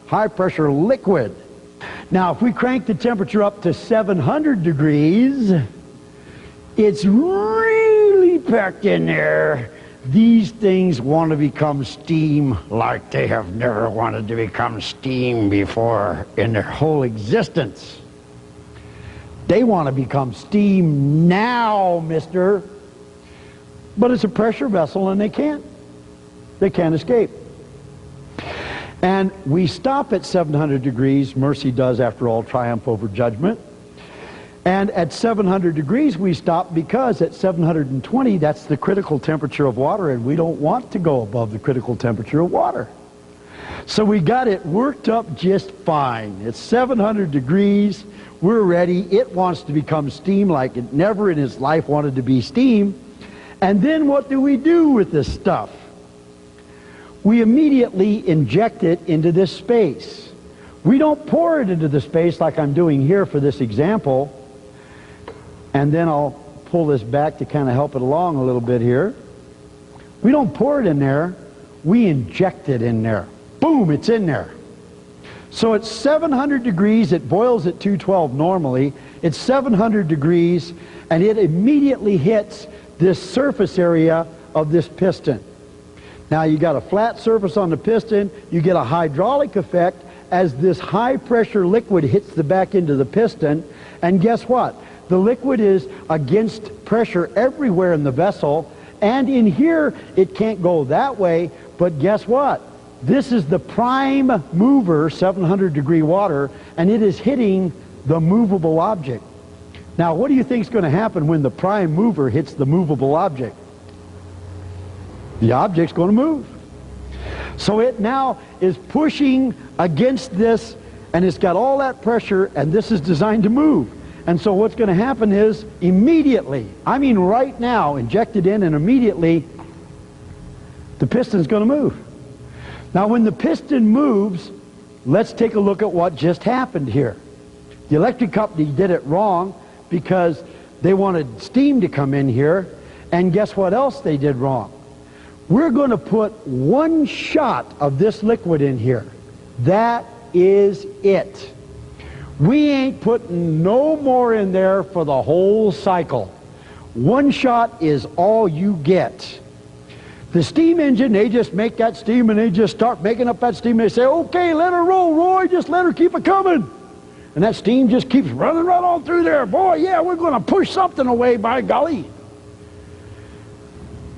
high pressure liquid. Now if we crank the temperature up to 700 degrees, it's really packed in there. These things want to become steam like they have never wanted to become steam before in their whole existence. They want to become steam now, mister. But it's a pressure vessel and they can't. They can't escape. And we stop at 700 degrees. Mercy does, after all, triumph over judgment. And at 700 degrees we stop because at 720 that's the critical temperature of water and we don't want to go above the critical temperature of water. So we got it worked up just fine. It's 700 degrees. We're ready. It wants to become steam like it never in its life wanted to be steam. And then what do we do with this stuff? We immediately inject it into this space. We don't pour it into the space like I'm doing here for this example. And then I'll pull this back to kind of help it along a little bit here. We don't pour it in there. We inject it in there. Boom, it's in there. So at 700 degrees, it boils at 212 normally. It's 700 degrees, and it immediately hits this surface area of this piston. Now you got a flat surface on the piston, you get a hydraulic effect as this high pressure liquid hits the back end of the piston, and guess what? The liquid is against pressure everywhere in the vessel, and in here it can't go that way, but guess what? This is the prime mover, 700 degree water, and it is hitting the movable object. Now what do you think is going to happen when the prime mover hits the movable object? The object's going to move. So it now is pushing against this, and it's got all that pressure, and this is designed to move. And so what's going to happen is immediately, I mean right now, injected in and immediately, the piston's going to move. Now when the piston moves, let's take a look at what just happened here. The electric company did it wrong because they wanted steam to come in here, and guess what else they did wrong? We're going to put one shot of this liquid in here. That is it. We ain't putting no more in there for the whole cycle. One shot is all you get. The steam engine, they just make that steam and they just start making up that steam and they say, okay, let her roll, Roy, just let her keep it coming. And that steam just keeps running right on through there. Boy, yeah, we're going to push something away, by golly.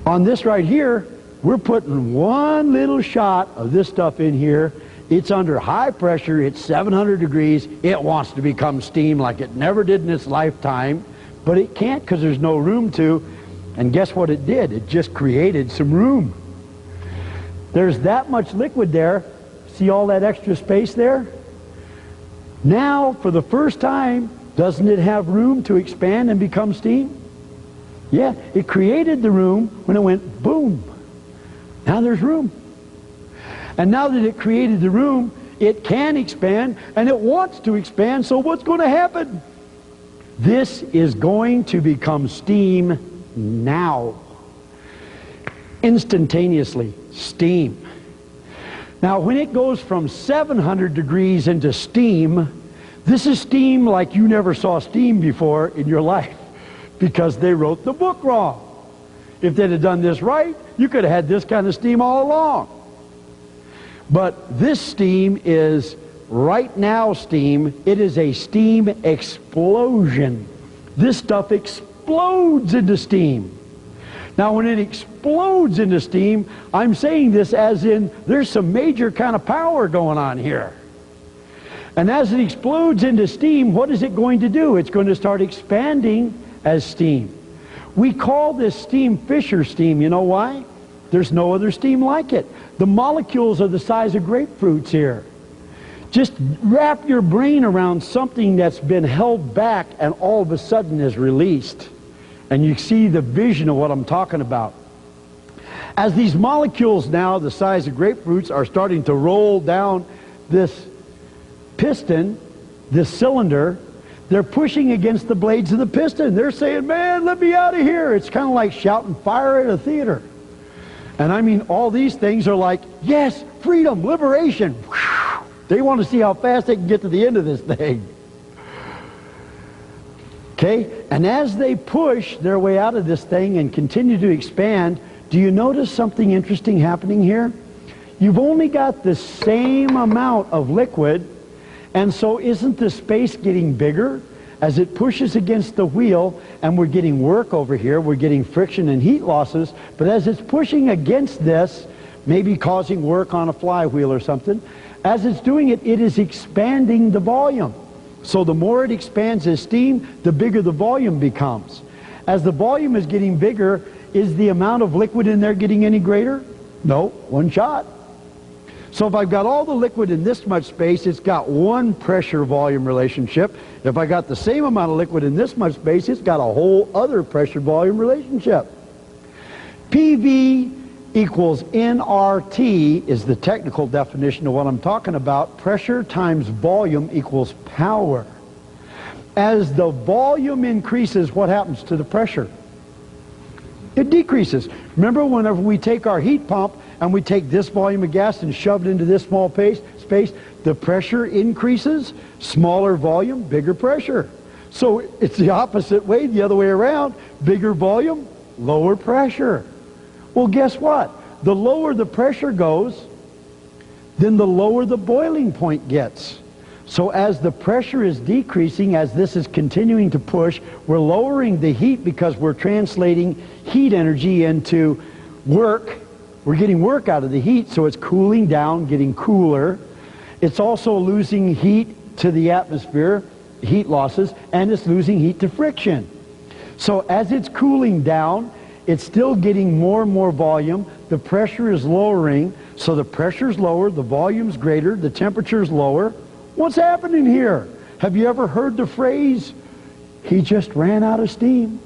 On this right here, we're putting one little shot of this stuff in here. It's under high pressure, it's 700 degrees, it wants to become steam like it never did in its lifetime, but it can't because there's no room to, and guess what it did? It just created some room. There's that much liquid there, see all that extra space there? Now, for the first time, doesn't it have room to expand and become steam? Yeah, it created the room when it went boom. Now there's room. And now that it created the room, it can expand, and it wants to expand, so what's going to happen? This is going to become steam now. Instantaneously, steam. Now when it goes from 700 degrees into steam, this is steam like you never saw steam before in your life, because they wrote the book wrong. If they'd have done this right, you could have had this kind of steam all along. But this steam is right now steam. It is a steam explosion. This stuff explodes into steam. Now when it explodes into steam, I'm saying this as in there's some major kind of power going on here. And as it explodes into steam, what is it going to do? It's going to start expanding as steam. We call this steam Fisher steam. You know why? There's no other steam like it. The molecules are the size of grapefruits here. Just wrap your brain around something that's been held back and all of a sudden is released. And you see the vision of what I'm talking about. As these molecules now, the size of grapefruits, are starting to roll down this piston, this cylinder, they're pushing against the blades of the piston. They're saying, man, let me out of here. It's kind of like shouting fire at a theater. And I mean, all these things are like, yes, freedom, liberation. They want to see how fast they can get to the end of this thing. Okay? And as they push their way out of this thing and continue to expand, do you notice something interesting happening here? You've only got the same amount of liquid, and so isn't the space getting bigger as it pushes against the wheel? And we're getting work over here, we're getting friction and heat losses, but as it's pushing against this, maybe causing work on a flywheel or something, as it's doing it, it is expanding the volume. So the more it expands as steam, the bigger the volume becomes. As the volume is getting bigger, is the amount of liquid in there getting any greater? No, one shot. So if I've got all the liquid in this much space, it's got one pressure-volume relationship. If I got the same amount of liquid in this much space, it's got a whole other pressure-volume relationship. PV equals nRT is the technical definition of what I'm talking about. Pressure times volume equals power. As the volume increases, what happens to the pressure? It decreases. Remember, whenever we take our heat pump and we take this volume of gas and shove it into this small space, the pressure increases. Smaller volume, bigger pressure. So it's the opposite way, the other way around. Bigger volume, Lower pressure. Well, guess what? The lower the pressure goes, then the lower the boiling point gets. So as the pressure is decreasing, as this is continuing to push, we're lowering the heat because we're translating heat energy into work. We're getting work out of the heat, so it's cooling down, getting cooler. It's also losing heat to the atmosphere, heat losses, and it's losing heat to friction. So as it's cooling down, it's still getting more and more volume. The pressure is lowering, so the pressure's lower, the volume's greater, the temperature's lower. What's happening here? Have you ever heard the phrase, he just ran out of steam?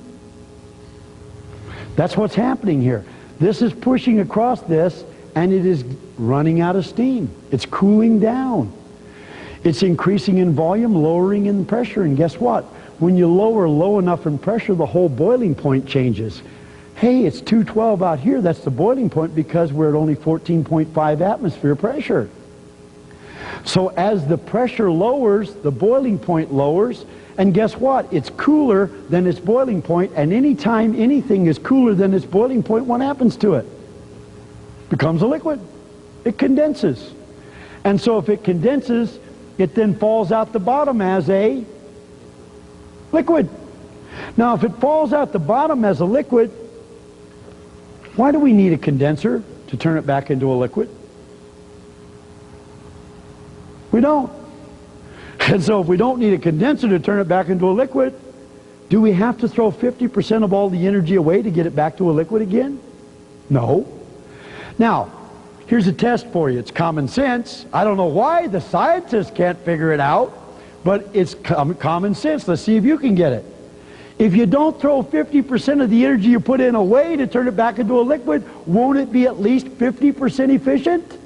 That's what's happening here. This is pushing across this, and it is running out of steam. It's cooling down. It's increasing in volume, lowering in pressure, and guess what? When you lower low enough in pressure, the whole boiling point changes. Hey, it's 212 out here. That's the boiling point because we're at only 14.5 atmosphere pressure. So as the pressure lowers, the boiling point lowers, and guess what? It's cooler than its boiling point, and anytime anything is cooler than its boiling point, what happens to it? Becomes a liquid. It condenses. And so if it condenses, it then falls out the bottom as a liquid. Now if it falls out the bottom as a liquid, why do we need a condenser to turn it back into a liquid? We don't. And so if we don't need a condenser to turn it back into a liquid, do we have to throw 50% of all the energy away to get it back to a liquid again? No. Now, here's a test for you. It's common sense. I don't know why the scientists can't figure it out, but it's common sense. Let's see if you can get it. If you don't throw 50% of the energy you put in away to turn it back into a liquid, won't it be at least 50% efficient?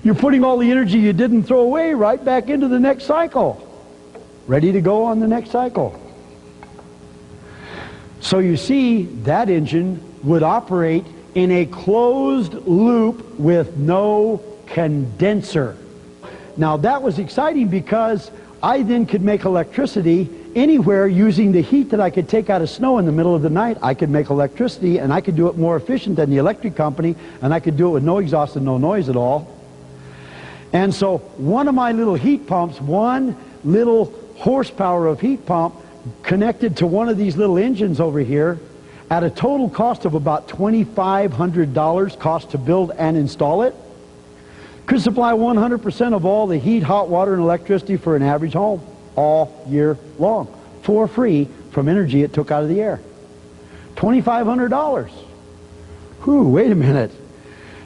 You're putting all the energy you didn't throw away right back into the next cycle. Ready to go on the next cycle. So you see, that engine would operate in a closed loop with no condenser. Now that was exciting because I then could make electricity anywhere using the heat that I could take out of snow in the middle of the night. I could make electricity, and I could do it more efficient than the electric company, and I could do it with no exhaust and no noise at all. And so one of my little heat pumps, one little horsepower of heat pump connected to one of these little engines over here at a total cost of about $2,500 cost to build and install it, could supply 100% of all the heat, hot water, and electricity for an average home all year long for free from energy it took out of the air. $2,500. Whew, wait a minute.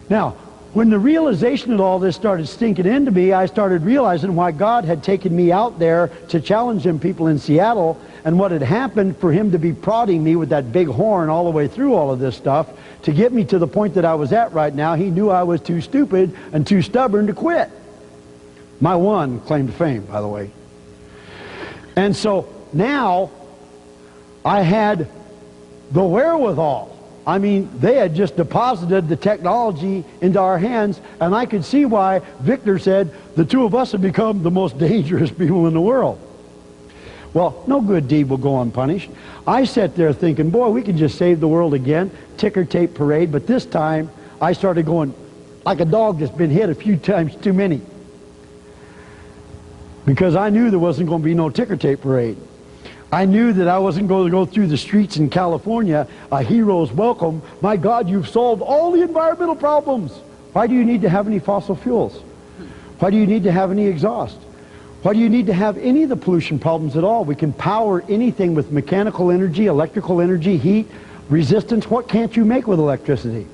Now, when the realization of all this started stinking into me, I started realizing why God had taken me out there to challenge them people in Seattle, and what had happened for him to be prodding me with that big horn all the way through all of this stuff to get me to the point that I was at right now. He knew I was too stupid and too stubborn to quit. My one claim to fame, by the way. And so now I had the wherewithal. I mean, they had just deposited the technology into our hands, and I could see why Victor said the two of us have become the most dangerous people in the world. Well, no good deed will go unpunished. I sat there thinking, boy, we can just save the world again, ticker tape parade, but this time I started going like a dog that's been hit a few times too many. Because I knew there wasn't going to be no ticker tape parade. I knew that I wasn't going to go through the streets in California, a hero's welcome. My God, you've solved all the environmental problems. Why do you need to have any fossil fuels? Why do you need to have any exhaust? Why do you need to have any of the pollution problems at all? We can power anything with mechanical energy, electrical energy, heat, resistance. What can't you make with electricity?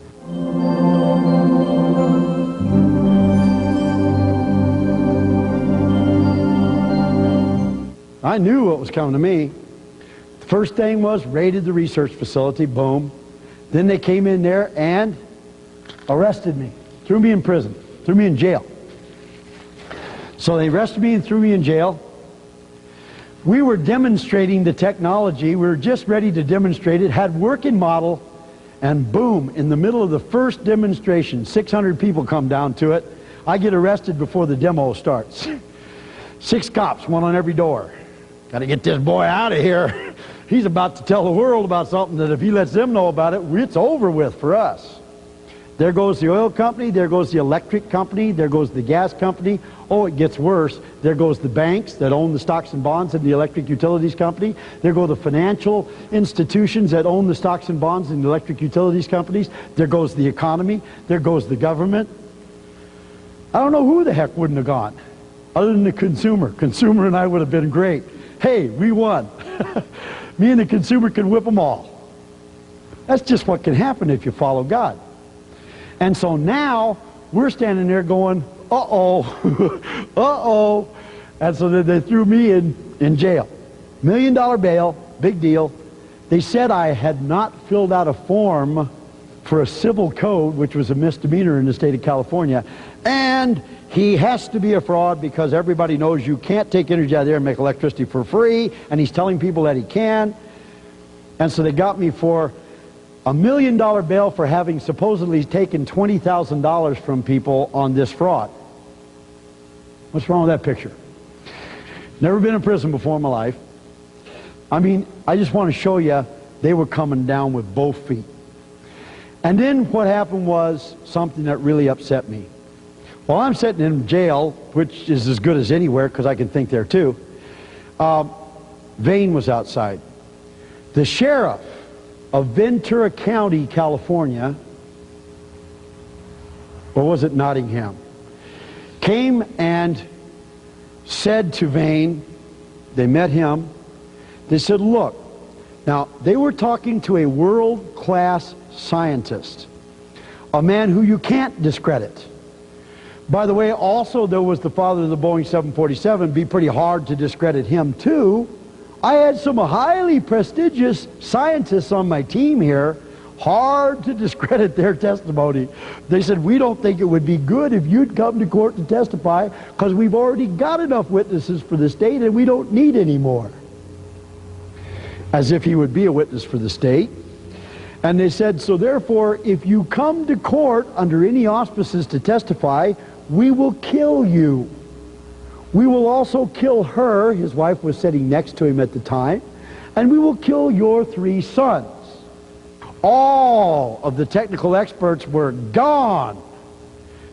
I knew what was coming to me. The first thing was raided the research facility, boom. Then they came in there and arrested me, threw me in prison, threw me in jail. So they arrested me and threw me in jail. We were demonstrating the technology. We were just ready to demonstrate it, had working model, and boom, in the middle of the first demonstration, 600 people come down to it. I get arrested before the demo starts. 6 cops, one on every door. Got to get this boy out of here. He's about to tell the world about something that if he lets them know about it, it's over with for us. There goes the oil company, there goes the electric company, there goes the gas company. Oh, it gets worse. There goes the banks that own the stocks and bonds in the electric utilities company. There go the financial institutions that own the stocks and bonds in the electric utilities companies. There goes the economy. There goes the government. I don't know who the heck wouldn't have gone, other than the consumer. Consumer and I would have been great. Hey, we won. Me and the consumer can whip them all. That's just what can happen if you follow God. And so now we're standing there going, uh-oh, uh-oh. And so they threw me in jail. $1 million bail, big deal. They said I had not filled out a form for a civil code, which was a misdemeanor in the state of California. And he has to be a fraud because everybody knows you can't take energy out of there and make electricity for free. And he's telling people that he can. And so they got me for $1 million bail for having supposedly taken $20,000 from people on this fraud. What's wrong with that picture? Never been in prison before in my life. I mean, I just want to show you they were coming down with both feet. And then what happened was something that really upset me. While I'm sitting in jail, which is as good as anywhere because I can think there too, Vane was outside. The sheriff of Ventura County, California, or was it Nottingham, came and said to Vane, they met him, they said, look, now they were talking to a world-class scientist, a man who you can't discredit. By the way, also there was the father of the Boeing 747, be pretty hard to discredit him too. I had some highly prestigious scientists on my team here, hard to discredit their testimony. They said, we don't think it would be good if you'd come to court to testify because we've already got enough witnesses for the state and we don't need any more. As if he would be a witness for the state. And they said, so therefore, if you come to court under any auspices to testify, we will kill you. We will also kill her, his wife was sitting next to him at the time, and we will kill your 3 sons. All of the technical experts were gone,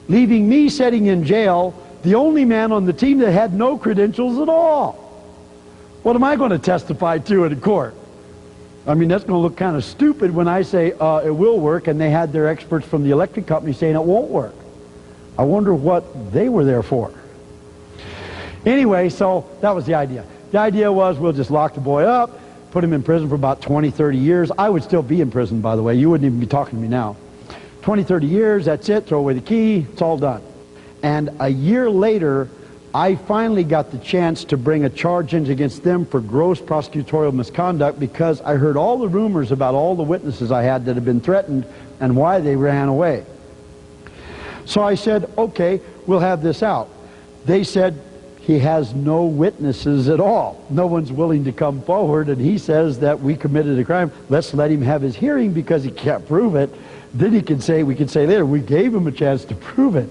leaving me sitting in jail, the only man on the team that had no credentials at all. What am I going to testify to in court? I mean, that's going to look kind of stupid when I say it will work, and they had their experts from the electric company saying it won't work. I wonder what they were there for. Anyway, so that was the idea. The idea was we'll just lock the boy up, put him in prison for about 20, 30 years. I would still be in prison, by the way. You wouldn't even be talking to me now. 20, 30 years, that's it. Throw away the key. It's all done. And a year later, I finally got the chance to bring a charge in against them for gross prosecutorial misconduct because I heard all the rumors about all the witnesses I had that had been threatened and why they ran away. So I said, okay, we'll have this out. They said, he has no witnesses at all. No one's willing to come forward, and he says that we committed a crime. Let's let him have his hearing because he can't prove it. Then he can say, we can say later, we gave him a chance to prove it.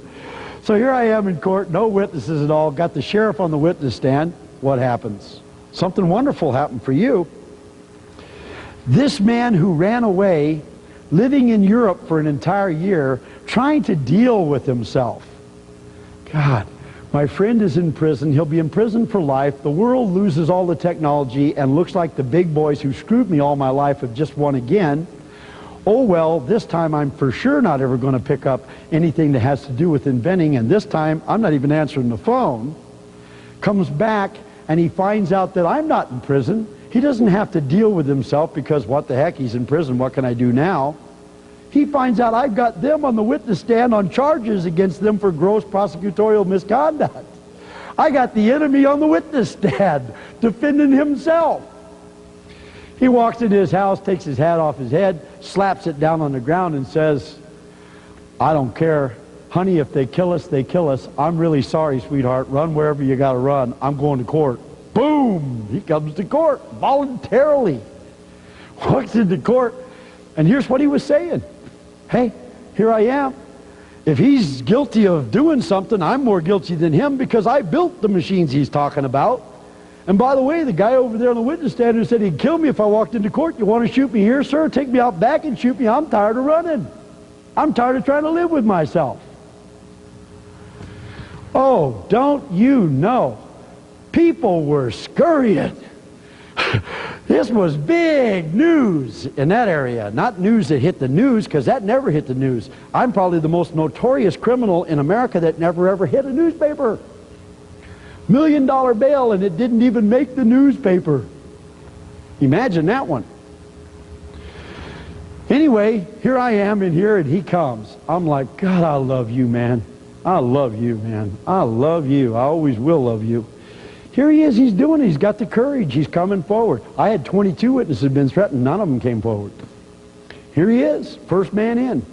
So here I am in court, no witnesses at all, got the sheriff on the witness stand. What happens? Something wonderful happened for you. This man who ran away, living in Europe for an entire year, trying to deal with himself. God. My friend is in prison. He'll be in prison for life. The world loses all the technology and looks like the big boys who screwed me all my life have just won again. Oh well, this time I'm for sure not ever going to pick up anything that has to do with inventing, and this time I'm not even answering the phone. Comes back and he finds out that I'm not in prison. He doesn't have to deal with himself because what the heck, he's in prison. What can I do now? He finds out I've got them on the witness stand on charges against them for gross prosecutorial misconduct. I got the enemy on the witness stand defending himself. He walks into his house, takes his hat off his head, slaps it down on the ground and says, I don't care. Honey, if they kill us, they kill us. I'm really sorry, sweetheart. Run wherever you got to run. I'm going to court. Boom! He comes to court voluntarily. Walks into court, and here's what he was saying. Hey, here I am. If he's guilty of doing something, I'm more guilty than him because I built the machines he's talking about. And by the way, the guy over there on the witness stand who said he'd kill me if I walked into court, you want to shoot me here, sir? Take me out back and shoot me. I'm tired of running. I'm tired of trying to live with myself. Oh, don't you know? People were scurrying. This was big news in that area. Not news that hit the news, because that never hit the news. I'm probably the most notorious criminal in America that never ever hit a newspaper. $1 million bail, and it didn't even make the newspaper. Imagine that one. Anyway, here I am in here, and he comes. I'm like, God, I love you, man. I love you, man. I love you. I always will love you. Here he is. He's doing it. He's got the courage. He's coming forward. I had 22 witnesses been threatened. None of them came forward. Here he is, first man in.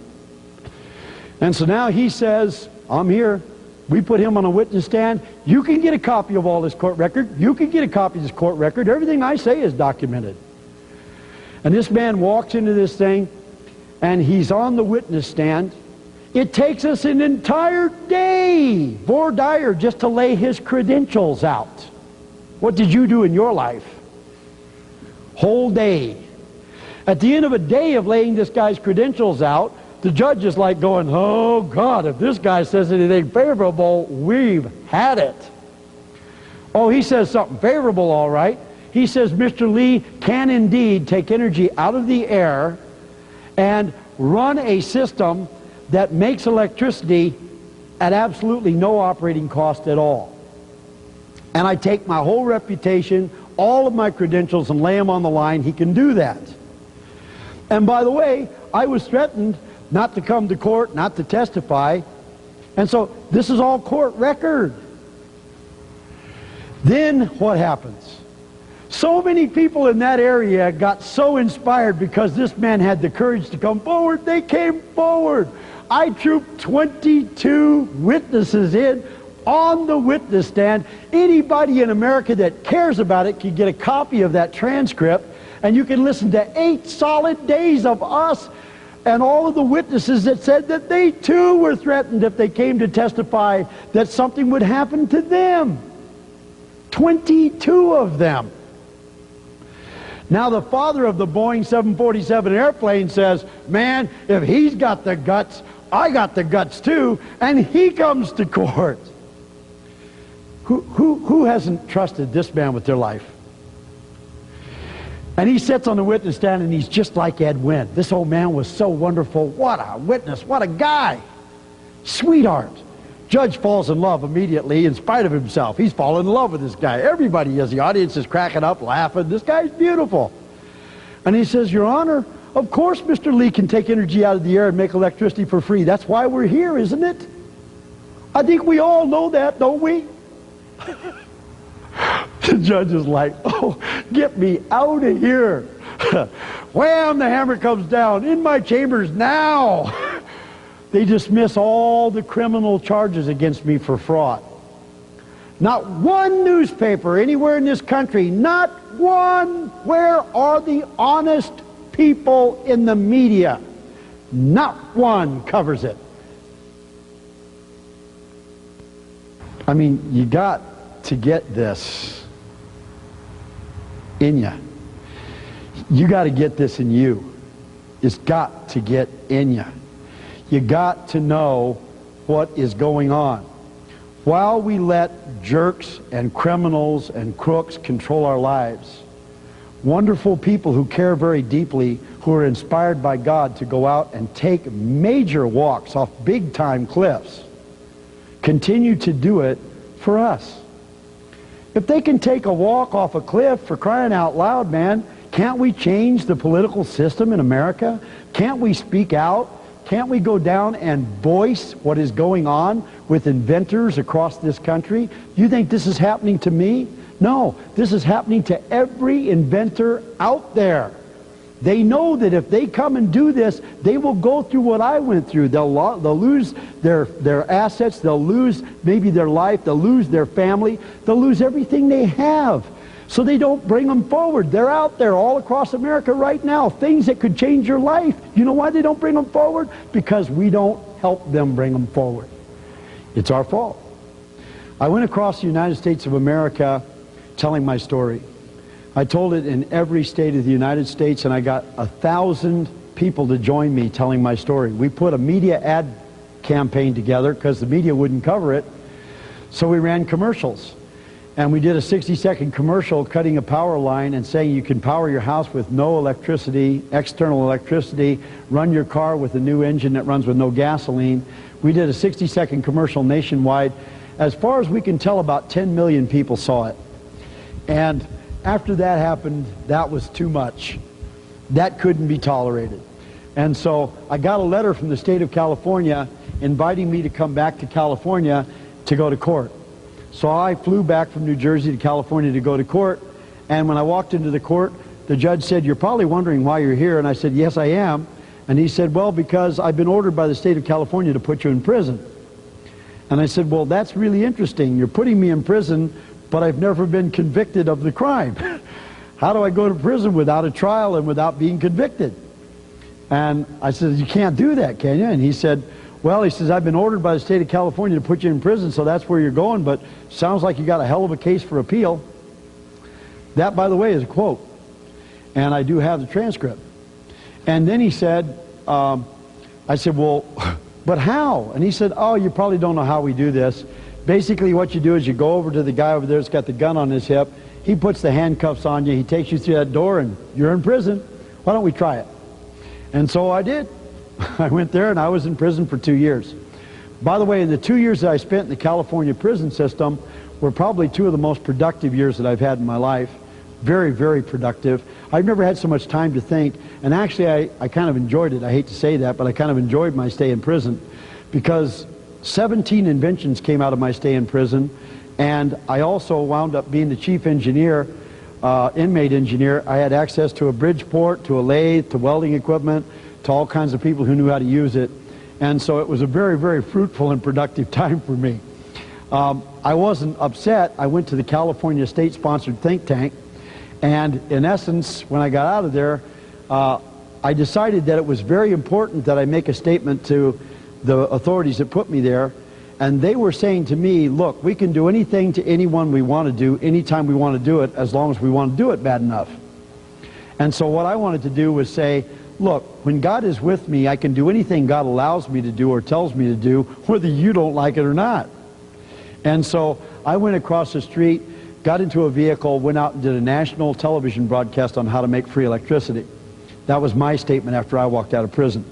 And so now he says, I'm here. We put him on a witness stand. You can get a copy of all this court record. You can get a copy of this court record. Everything I say is documented. And this man walks into this thing, and he's on the witness stand. It takes us an entire day, voir dire, just to lay his credentials out. What did you do in your life? Whole day. At the end of a day of laying this guy's credentials out, the judge is like going, oh God, if this guy says anything favorable, we've had it. Oh, he says something favorable, all right. He says Mr. Lee can indeed take energy out of the air and run a system that makes electricity at absolutely no operating cost at all. And I take my whole reputation, all of my credentials, and lay them on the line. He can do that. And by the way, I was threatened not to come to court, not to testify. And so this is all court record. Then what happens? So many people in that area got so inspired because this man had the courage to come forward. They came forward. I trooped 22 witnesses in on the witness stand. Anybody in America that cares about it can get a copy of that transcript, and you can listen to 8 solid days of us and all of the witnesses that said that they too were threatened if they came to testify that something would happen to them. 22 of them. Now the father of the Boeing 747 airplane says, man, if he's got the guts, I got the guts too, and he comes to court. Who hasn't trusted this man with their life? And he sits on the witness stand, and he's just like Ed Wynn. This old man was so wonderful. What a witness. What a guy. Sweetheart. Judge falls in love immediately in spite of himself. He's fallen in love with this guy. Everybody is. The audience is cracking up, laughing. This guy's beautiful. And he says, Your Honor, of course Mr. Lee can take energy out of the air and make electricity for free. That's why we're here, isn't it? I think we all know that, don't we? The judge is like, oh, get me out of here. Wham, the hammer comes down. In my chambers now. They dismiss all the criminal charges against me for fraud. Not one newspaper anywhere in this country, not one. Where are the honest people in the media? Not one covers it. I mean, you got to get this in you. You got to get this in you. It's got to get in you. You got to know what is going on. While we let jerks and criminals and crooks control our lives, wonderful people who care very deeply, who are inspired by God to go out and take major walks off big-time cliffs, continue to do it for us. If they can take a walk off a cliff, for crying out loud, man, can't we change the political system in America? Can't we speak out? Can't we go down and voice what is going on with inventors across this country? You think this is happening to me? No, this is happening to every inventor out there. They know that if they come and do this, they will go through what I went through. They'll lose their assets, they'll lose maybe their life, they'll lose their family, they'll lose everything they have. So they don't bring them forward. They're out there all across America right now, things that could change your life. You know why they don't bring them forward? Because we don't help them bring them forward. It's our fault. I went across the United States of America telling my story. I told it in every state of the United States, and I got 1,000 people to join me telling my story. We put a media ad campaign together because the media wouldn't cover it, so we ran commercials. And we did a 60-second commercial cutting a power line and saying you can power your house with no electricity, external electricity, run your car with a new engine that runs with no gasoline. We did a 60-second commercial nationwide. As far as we can tell, about 10 million people saw it. And after that happened, that was too much. That couldn't be tolerated. And so I got a letter from the state of California inviting me to come back to California to go to court. So I flew back from New Jersey to California to go to court, and when I walked into the court, the judge said, "You're probably wondering why you're here," and I said, "Yes, I am." And he said, "Well, because I've been ordered by the state of California to put you in prison." And I said, "Well, that's really interesting. You're putting me in prison, but I've never been convicted of the crime. How do I go to prison without a trial and without being convicted?" And I said, "You can't do that, can you?" And he said, "Well," he says, "I've been ordered by the state of California to put you in prison, so that's where you're going, but sounds like you got a hell of a case for appeal." That, by the way, is a quote, and I do have the transcript. And then he said, I said, "Well, but how?" And he said, "Oh, you probably don't know how we do this. Basically, what you do is you go over to the guy over there that's got the gun on his hip. He puts the handcuffs on you. He takes you through that door, and you're in prison. Why don't we try it?" And so I did. I went there, and I was in prison for 2 years. By the way, the 2 years that I spent in the California prison system were probably two of the most productive years that I've had in my life. Very, very productive. I've never had so much time to think, and actually I kind of enjoyed it. I hate to say that, but I kind of enjoyed my stay in prison because 17 inventions came out of my stay in prison, and I also wound up being the chief engineer, inmate engineer. I had access to a Bridgeport, to a lathe, to welding equipment, to all kinds of people who knew how to use it. And so it was a very, very fruitful and productive time for me. I wasn't upset. I went to the California state-sponsored think tank, and in essence, when I got out of there, I decided that it was very important that I make a statement to the authorities that put me there, and they were saying to me, "Look, we can do anything to anyone we want to do, anytime we want to do it, as long as we want to do it bad enough." And so what I wanted to do was say, "Look, when God is with me, I can do anything God allows me to do or tells me to do, whether you don't like it or not." And so I went across the street, got into a vehicle, went out and did a national television broadcast on how to make free electricity. That was my statement after I walked out of prison.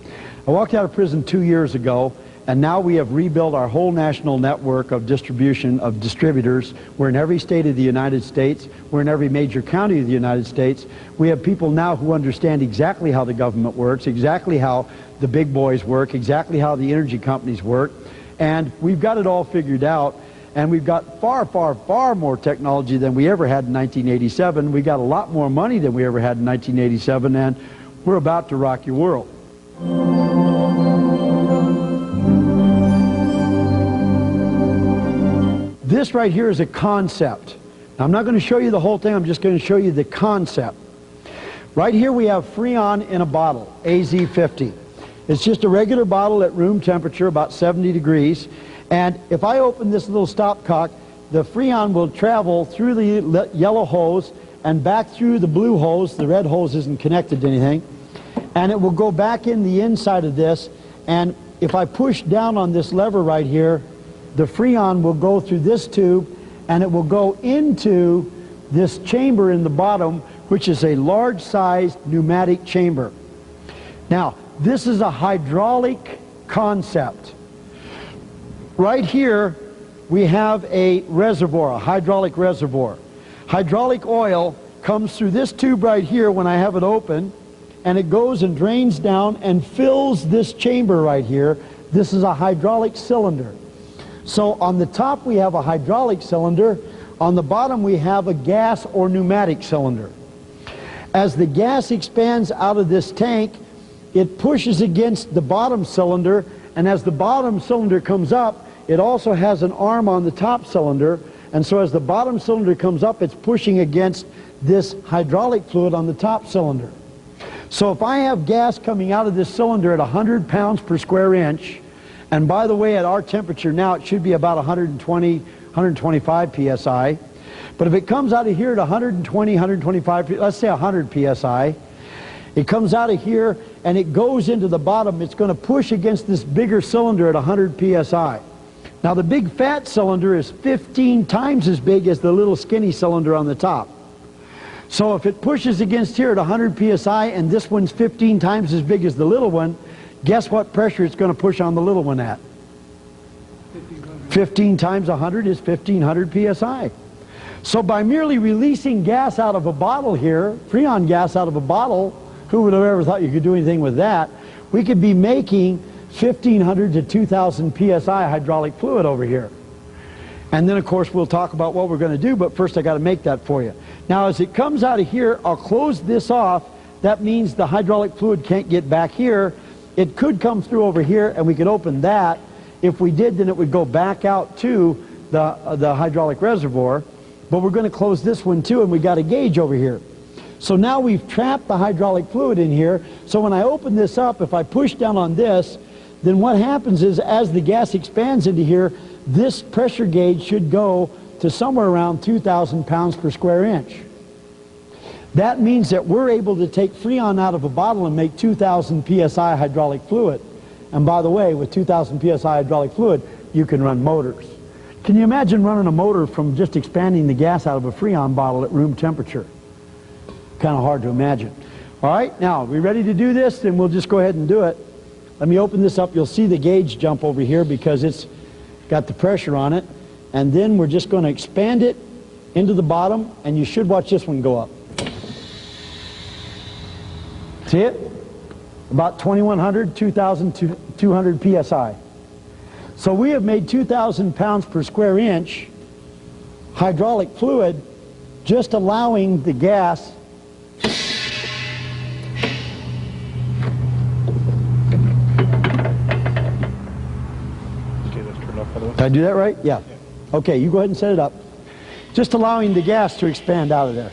I walked out of prison 2 years ago, and now we have rebuilt our whole national network of distribution of distributors. We're in every state of the United States. We're in every major county of the United States. We have people now who understand exactly how the government works, exactly how the big boys work, exactly how the energy companies work. And we've got it all figured out. And we've got far, far, far more technology than we ever had in 1987. We got a lot more money than we ever had in 1987. And we're about to rock your world. This right here is a concept. Now, I'm not going to show you the whole thing. I'm just going to show you the concept. Right here we have Freon in a bottle, AZ50. It's just a regular bottle at room temperature, about 70 degrees. And if I open this little stopcock, the Freon will travel through the yellow hose and back through the blue hose. The red hose isn't connected to anything. And it will go back in the inside of this. And if I push down on this lever right here, the Freon will go through this tube, and it will go into this chamber in the bottom, which is a large-sized pneumatic chamber. Now, this is a hydraulic concept. Right here, we have a reservoir, a hydraulic reservoir. Hydraulic oil comes through this tube right here when I have it open, and it goes and drains down and fills this chamber right here. This is a hydraulic cylinder. So on the top we have a hydraulic cylinder. On the bottom we have a gas or pneumatic cylinder. As the gas expands out of this tank, it pushes against the bottom cylinder, and as the bottom cylinder comes up, it also has an arm on the top cylinder, and so as the bottom cylinder comes up, it's pushing against this hydraulic fluid on the top cylinder. So if I have gas coming out of this cylinder at 100 pounds per square inch, and by the way, at our temperature now, it should be about 120, 125 psi. But if it comes out of here at 120, 125, let's say 100 psi, it comes out of here and it goes into the bottom. It's going to push against this bigger cylinder at 100 psi. Now the big fat cylinder is 15 times as big as the little skinny cylinder on the top. So if it pushes against here at 100 psi and this one's 15 times as big as the little one, guess what pressure it's going to push on the little one at? 15 times 100 is 1500 psi. So by merely releasing gas out of a bottle here, Freon gas out of a bottle, who would have ever thought you could do anything with that? We could be making 1500 to 2000 psi hydraulic fluid over here. And then of course we'll talk about what we're going to do, but first I got to make that for you. Now as it comes out of here, I'll close this off. That means the hydraulic fluid can't get back here. It could come through over here and we could open that. If we did, then it would go back out to the hydraulic reservoir. But we're going to close this one too, and we got a gauge over here. So now we've trapped the hydraulic fluid in here. So when I open this up, if I push down on this, then what happens is as the gas expands into here, this pressure gauge should go to somewhere around 2,000 pounds per square inch. That means that we're able to take Freon out of a bottle and make 2,000 psi hydraulic fluid. And by the way, with 2,000 psi hydraulic fluid, you can run motors. Can you imagine running a motor from just expanding the gas out of a Freon bottle at room temperature? Kind of hard to imagine. All right, now, we ready to do this? Then we'll just go ahead and do it. Let me open this up. You'll see the gauge jump over here because it's got the pressure on it. And then we're just going to expand it into the bottom, and you should watch this one go up. See it? About 2100, 2200 psi. So we have made 2,000 pounds per square inch hydraulic fluid just allowing the gas Did I do that right? Yeah. Okay, you go ahead and set it up. Just allowing the gas to expand out of there.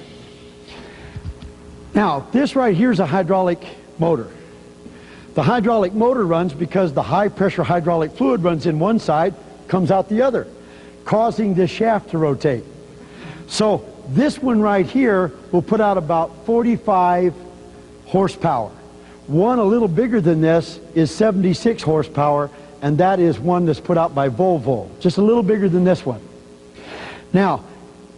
Now, this right here is a hydraulic motor. The hydraulic motor runs because the high pressure hydraulic fluid runs in one side, comes out the other, causing this shaft to rotate. So this one right here will put out about 45 horsepower. One a little bigger than this is 76 horsepower, and that is one that's put out by Volvo, just a little bigger than this one. Now,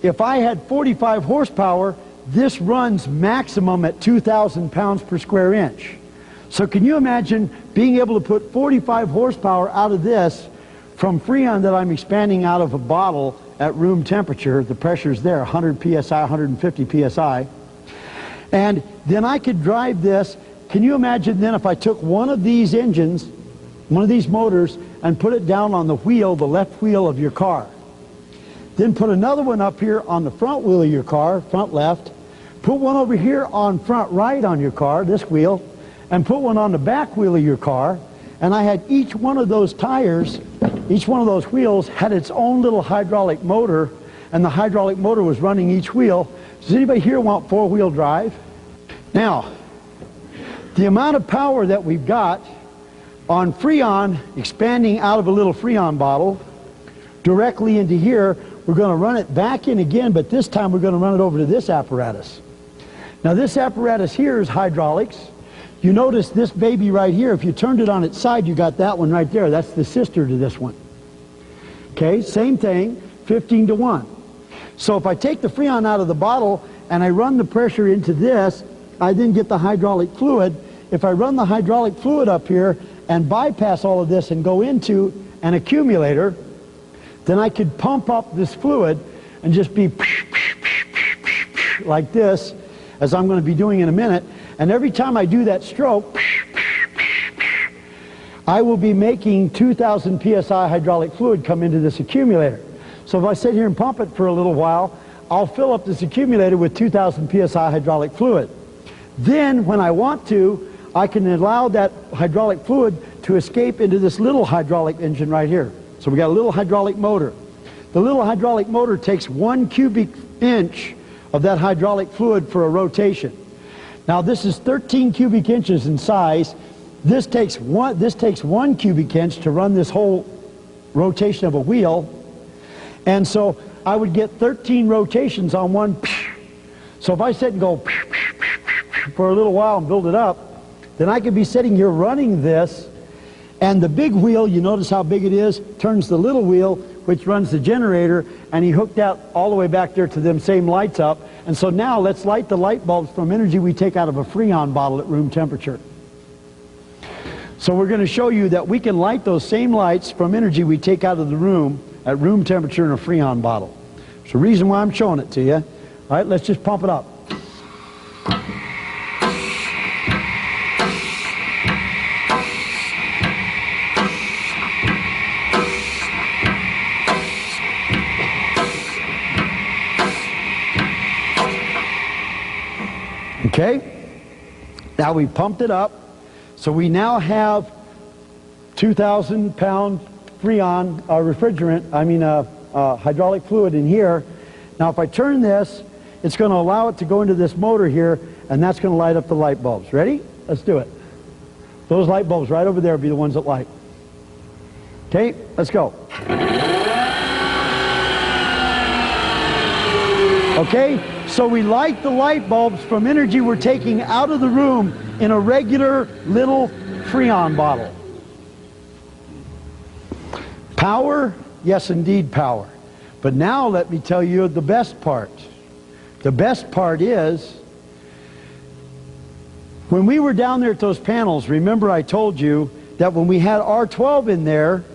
if I had 45 horsepower, this runs maximum at 2,000 pounds per square inch. So can you imagine being able to put 45 horsepower out of this from Freon that I'm expanding out of a bottle at room temperature? The pressure's there, 100 psi, 150 psi. And then I could drive this. Can you imagine then if I took one of these engines, one of these motors, and put it down on the wheel, the left wheel of your car? Then put another one up here on the front wheel of your car, front left. Put one over here on front right on your car, this wheel, and put one on the back wheel of your car. And I had each one of those tires, each one of those wheels had its own little hydraulic motor, and the hydraulic motor was running each wheel. Does anybody here want four-wheel drive? Now, the amount of power that we've got on Freon expanding out of a little Freon bottle directly into here, we're going to run it back in again, but this time we're going to run it over to this apparatus. Now this apparatus here is hydraulics. You notice this baby right here, if you turned it on its side, you got that one right there. That's the sister to this one. Okay, same thing, 15 to 1. So if I take the Freon out of the bottle and I run the pressure into this, I then get the hydraulic fluid. If I run the hydraulic fluid up here and bypass all of this and go into an accumulator, then I could pump up this fluid and just be like this, as I'm going to be doing in a minute. And every time I do that stroke, I will be making 2,000 psi hydraulic fluid come into this accumulator. So if I sit here and pump it for a little while, I'll fill up this accumulator with 2,000 psi hydraulic fluid. Then, when I want to, I can allow that hydraulic fluid to escape into this little hydraulic engine right here. So we got a little hydraulic motor. The little hydraulic motor takes 1 cubic inch of that hydraulic fluid for a rotation. Now this is 13 cubic inches in size. This takes one cubic inch to run this whole rotation of a wheel. And so I would get 13 rotations on one. So if I sit and go for a little while and build it up, then I could be sitting here running this, and the big wheel, you notice how big it is, turns the little wheel, which runs the generator, and he hooked out all the way back there to them same lights up. And so now let's light the light bulbs from energy we take out of a Freon bottle at room temperature. So we're going to show you that we can light those same lights from energy we take out of the room at room temperature in a Freon bottle. It's the reason why I'm showing it to you. All right, let's just pump it up. Okay, now we pumped it up, so we now have 2,000 pound Freon hydraulic fluid in here. Now if I turn this, it's going to allow it to go into this motor here, and that's going to light up the light bulbs. Ready? Let's do it. Those light bulbs right over there will be the ones that light. Okay, let's go. Okay, so we light the light bulbs from energy we're taking out of the room in a regular little Freon bottle. Power? Yes, indeed, power. But now let me tell you the best part. The best part is, when we were down there at those panels, remember I told you that when we had R12 in there,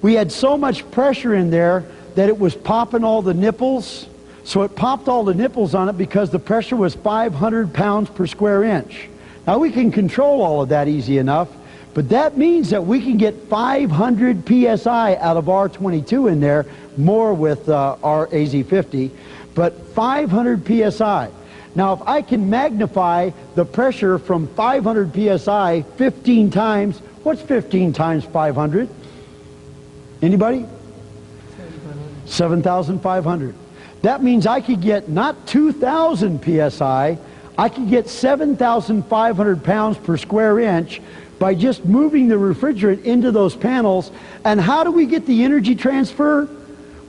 we had so much pressure in there that it was popping all the nipples. So it popped all the nipples on it because the pressure was 500 pounds per square inch. Now we can control all of that easy enough, but that means that we can get 500 psi out of R22 in there, more with our AZ50, but 500 psi. Now if I can magnify the pressure from 500 psi 15 times, what's 15 times 500? Anybody? 7,500. That means I could get not 2,000 psi, I could get 7,500 pounds per square inch by just moving the refrigerant into those panels. And how do we get the energy transfer?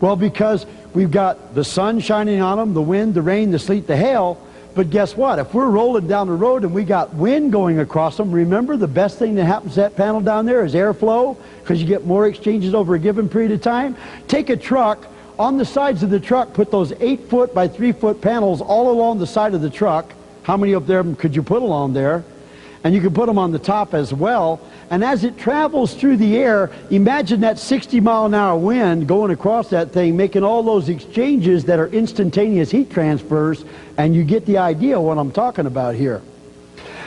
Well, because we've got the sun shining on them, the wind, the rain, the sleet, the hail. But guess what? If we're rolling down the road and we got wind going across them, remember the best thing that happens to that panel down there is airflow, because you get more exchanges over a given period of time. Take a truck. On the sides of the truck, put those 8-foot by 3-foot panels all along the side of the truck. How many of them could you put along there? And you can put them on the top as well. And as it travels through the air, imagine that 60-mile-an-hour wind going across that thing, making all those exchanges that are instantaneous heat transfers, and you get the idea of what I'm talking about here.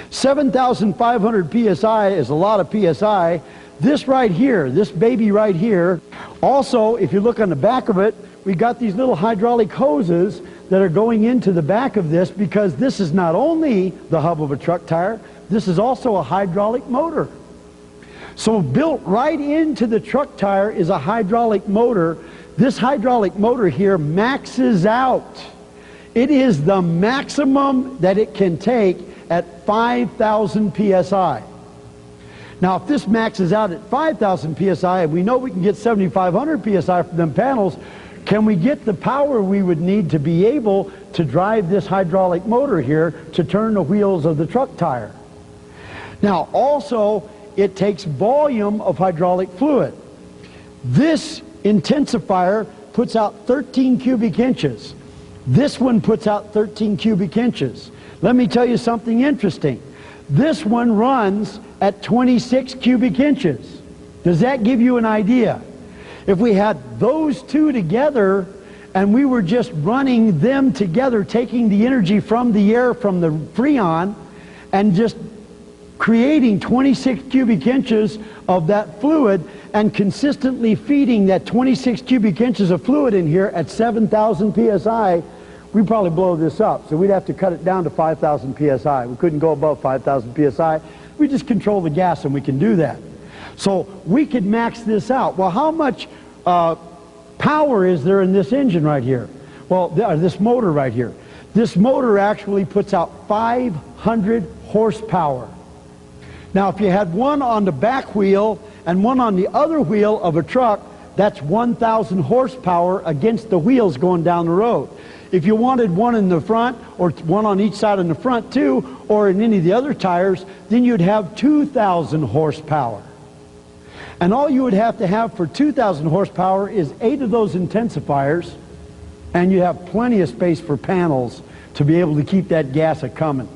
7,500 psi is a lot of psi. This right here, this baby right here, also, if you look on the back of it, we got these little hydraulic hoses that are going into the back of this, because this is not only the hub of a truck tire, this is also a hydraulic motor. So built right into the truck tire is a hydraulic motor. This hydraulic motor here maxes out. It is the maximum that it can take at 5,000 psi. Now, if this maxes out at 5,000 psi, and we know we can get 7,500 psi from them panels, can we get the power we would need to be able to drive this hydraulic motor here to turn the wheels of the truck tire? Now, also, it takes volume of hydraulic fluid. This intensifier puts out 13 cubic inches. This one puts out 13 cubic inches. Let me tell you something interesting. This one runs at 26 cubic inches. Does that give you an idea? If we had those two together and we were just running them together, taking the energy from the air from the Freon and just creating 26 cubic inches of that fluid and consistently feeding that 26 cubic inches of fluid in here at 7,000 psi, we'd probably blow this up. So we'd have to cut it down to 5,000 psi. We couldn't go above 5,000 psi. We just control the gas and we can do that. So we could max this out. Well, how much power is there in this engine right here? Well, this motor right here. This motor actually puts out 500 horsepower. Now, if you had one on the back wheel and one on the other wheel of a truck, that's 1,000 horsepower against the wheels going down the road. If you wanted one in the front, or one on each side in the front too, or in any of the other tires, then you'd have 2,000 horsepower. And all you would have to have for 2,000 horsepower is 8 of those intensifiers, and you have plenty of space for panels to be able to keep that gas a-coming.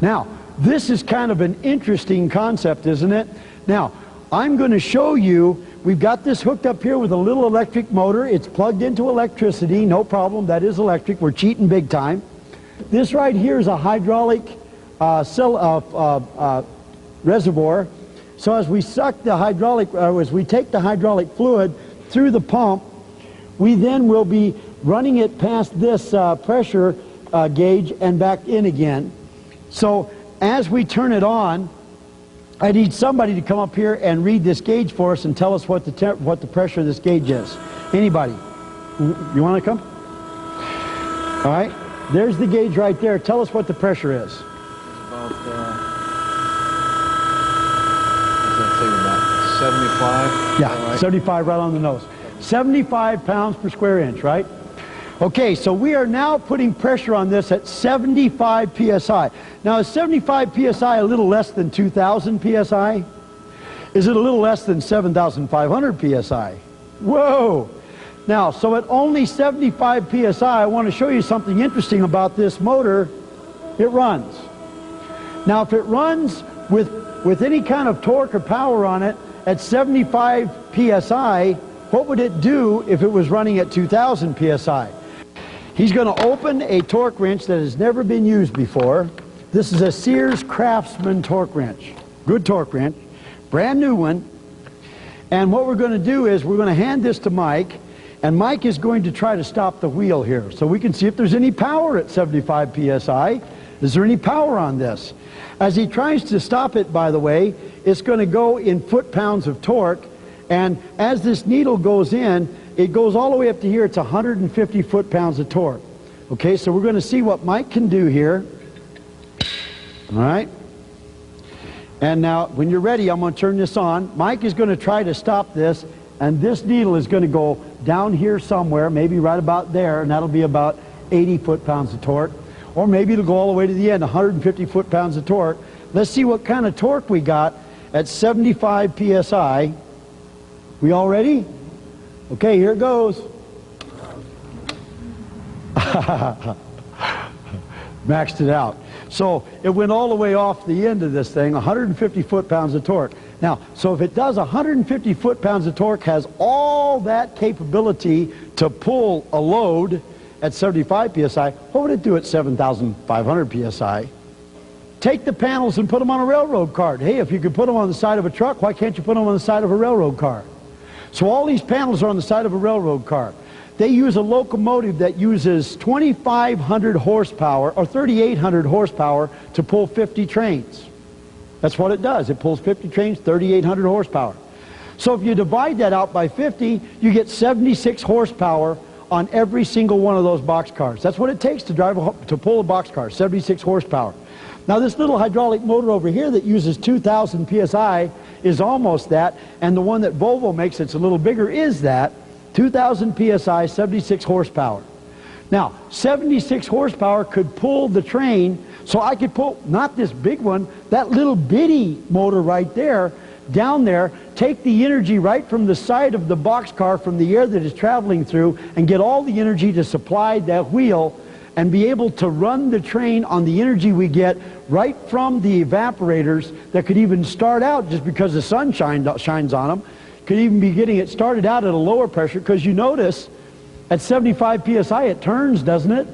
Now, this is kind of an interesting concept, isn't it? Now, I'm going to show you, we've got this hooked up here with a little electric motor. It's plugged into electricity, no problem, that is electric. We're cheating big time. This right here is a hydraulic reservoir. So as we suck the hydraulic, as we take the hydraulic fluid through the pump, we then will be running it past this pressure gauge and back in again. So as we turn it on, I need somebody to come up here and read this gauge for us and tell us what the pressure of this gauge is. Anybody? You want to come? All right. There's the gauge right there. Tell us what the pressure is. It's about 75. Yeah, right? 75 right on the nose. 75 pounds per square inch, right? Okay, so we are now putting pressure on this at 75 psi. Now, is 75 psi a little less than 2,000 psi? Is it a little less than 7,500 psi? Whoa! Now, so at only 75 psi, I want to show you something interesting about this motor. It runs. Now, if it runs with any kind of torque or power on it at 75 psi, what would it do if it was running at 2,000 psi? He's going to open a torque wrench that has never been used before. This is a Sears Craftsman torque wrench. Good torque wrench. Brand new one. And what we're going to do is we're going to hand this to Mike, and Mike is going to try to stop the wheel here so we can see if there's any power at 75 psi. Is there any power on this? As he tries to stop it, by the way, it's going to go in foot-pounds of torque, and as this needle goes in, it goes all the way up to here. It's 150 foot-pounds of torque. Okay, so we're going to see what Mike can do here. All right. And now, when you're ready, I'm going to turn this on. Mike is going to try to stop this, and this needle is going to go down here somewhere, maybe right about there, and that'll be about 80 foot-pounds of torque. Or maybe it'll go all the way to the end, 150 foot-pounds of torque. Let's see what kind of torque we got at 75 psi. We all ready? Okay, here it goes. Maxed it out. So it went all the way off the end of this thing, 150 foot-pounds of torque. Now, so if it does 150 foot-pounds of torque, has all that capability to pull a load at 75 psi, what would it do at 7,500 psi? Take the panels and put them on a railroad car. Hey, if you could put them on the side of a truck, why can't you put them on the side of a railroad car? So all these panels are on the side of a railroad car. They use a locomotive that uses 2,500 horsepower or 3,800 horsepower to pull 50 trains. That's what it does. It pulls 50 trains, 3,800 horsepower. So if you divide that out by 50, you get 76 horsepower on every single one of those boxcars. That's what it takes to pull a boxcar, 76 horsepower. Now this little hydraulic motor over here that uses 2,000 psi is almost that, and the one that Volvo makes that's a little bigger is that, 2,000 psi, 76 horsepower. Now, 76 horsepower could pull the train, so I could pull, not this big one, that little bitty motor right there, down there, take the energy right from the side of the boxcar, from the air that is traveling through, and get all the energy to supply that wheel, and be able to run the train on the energy we get right from the evaporators that could even start out, just because the sun shines on them, could even be getting it started out at a lower pressure, because you notice at 75 psi it turns, doesn't it?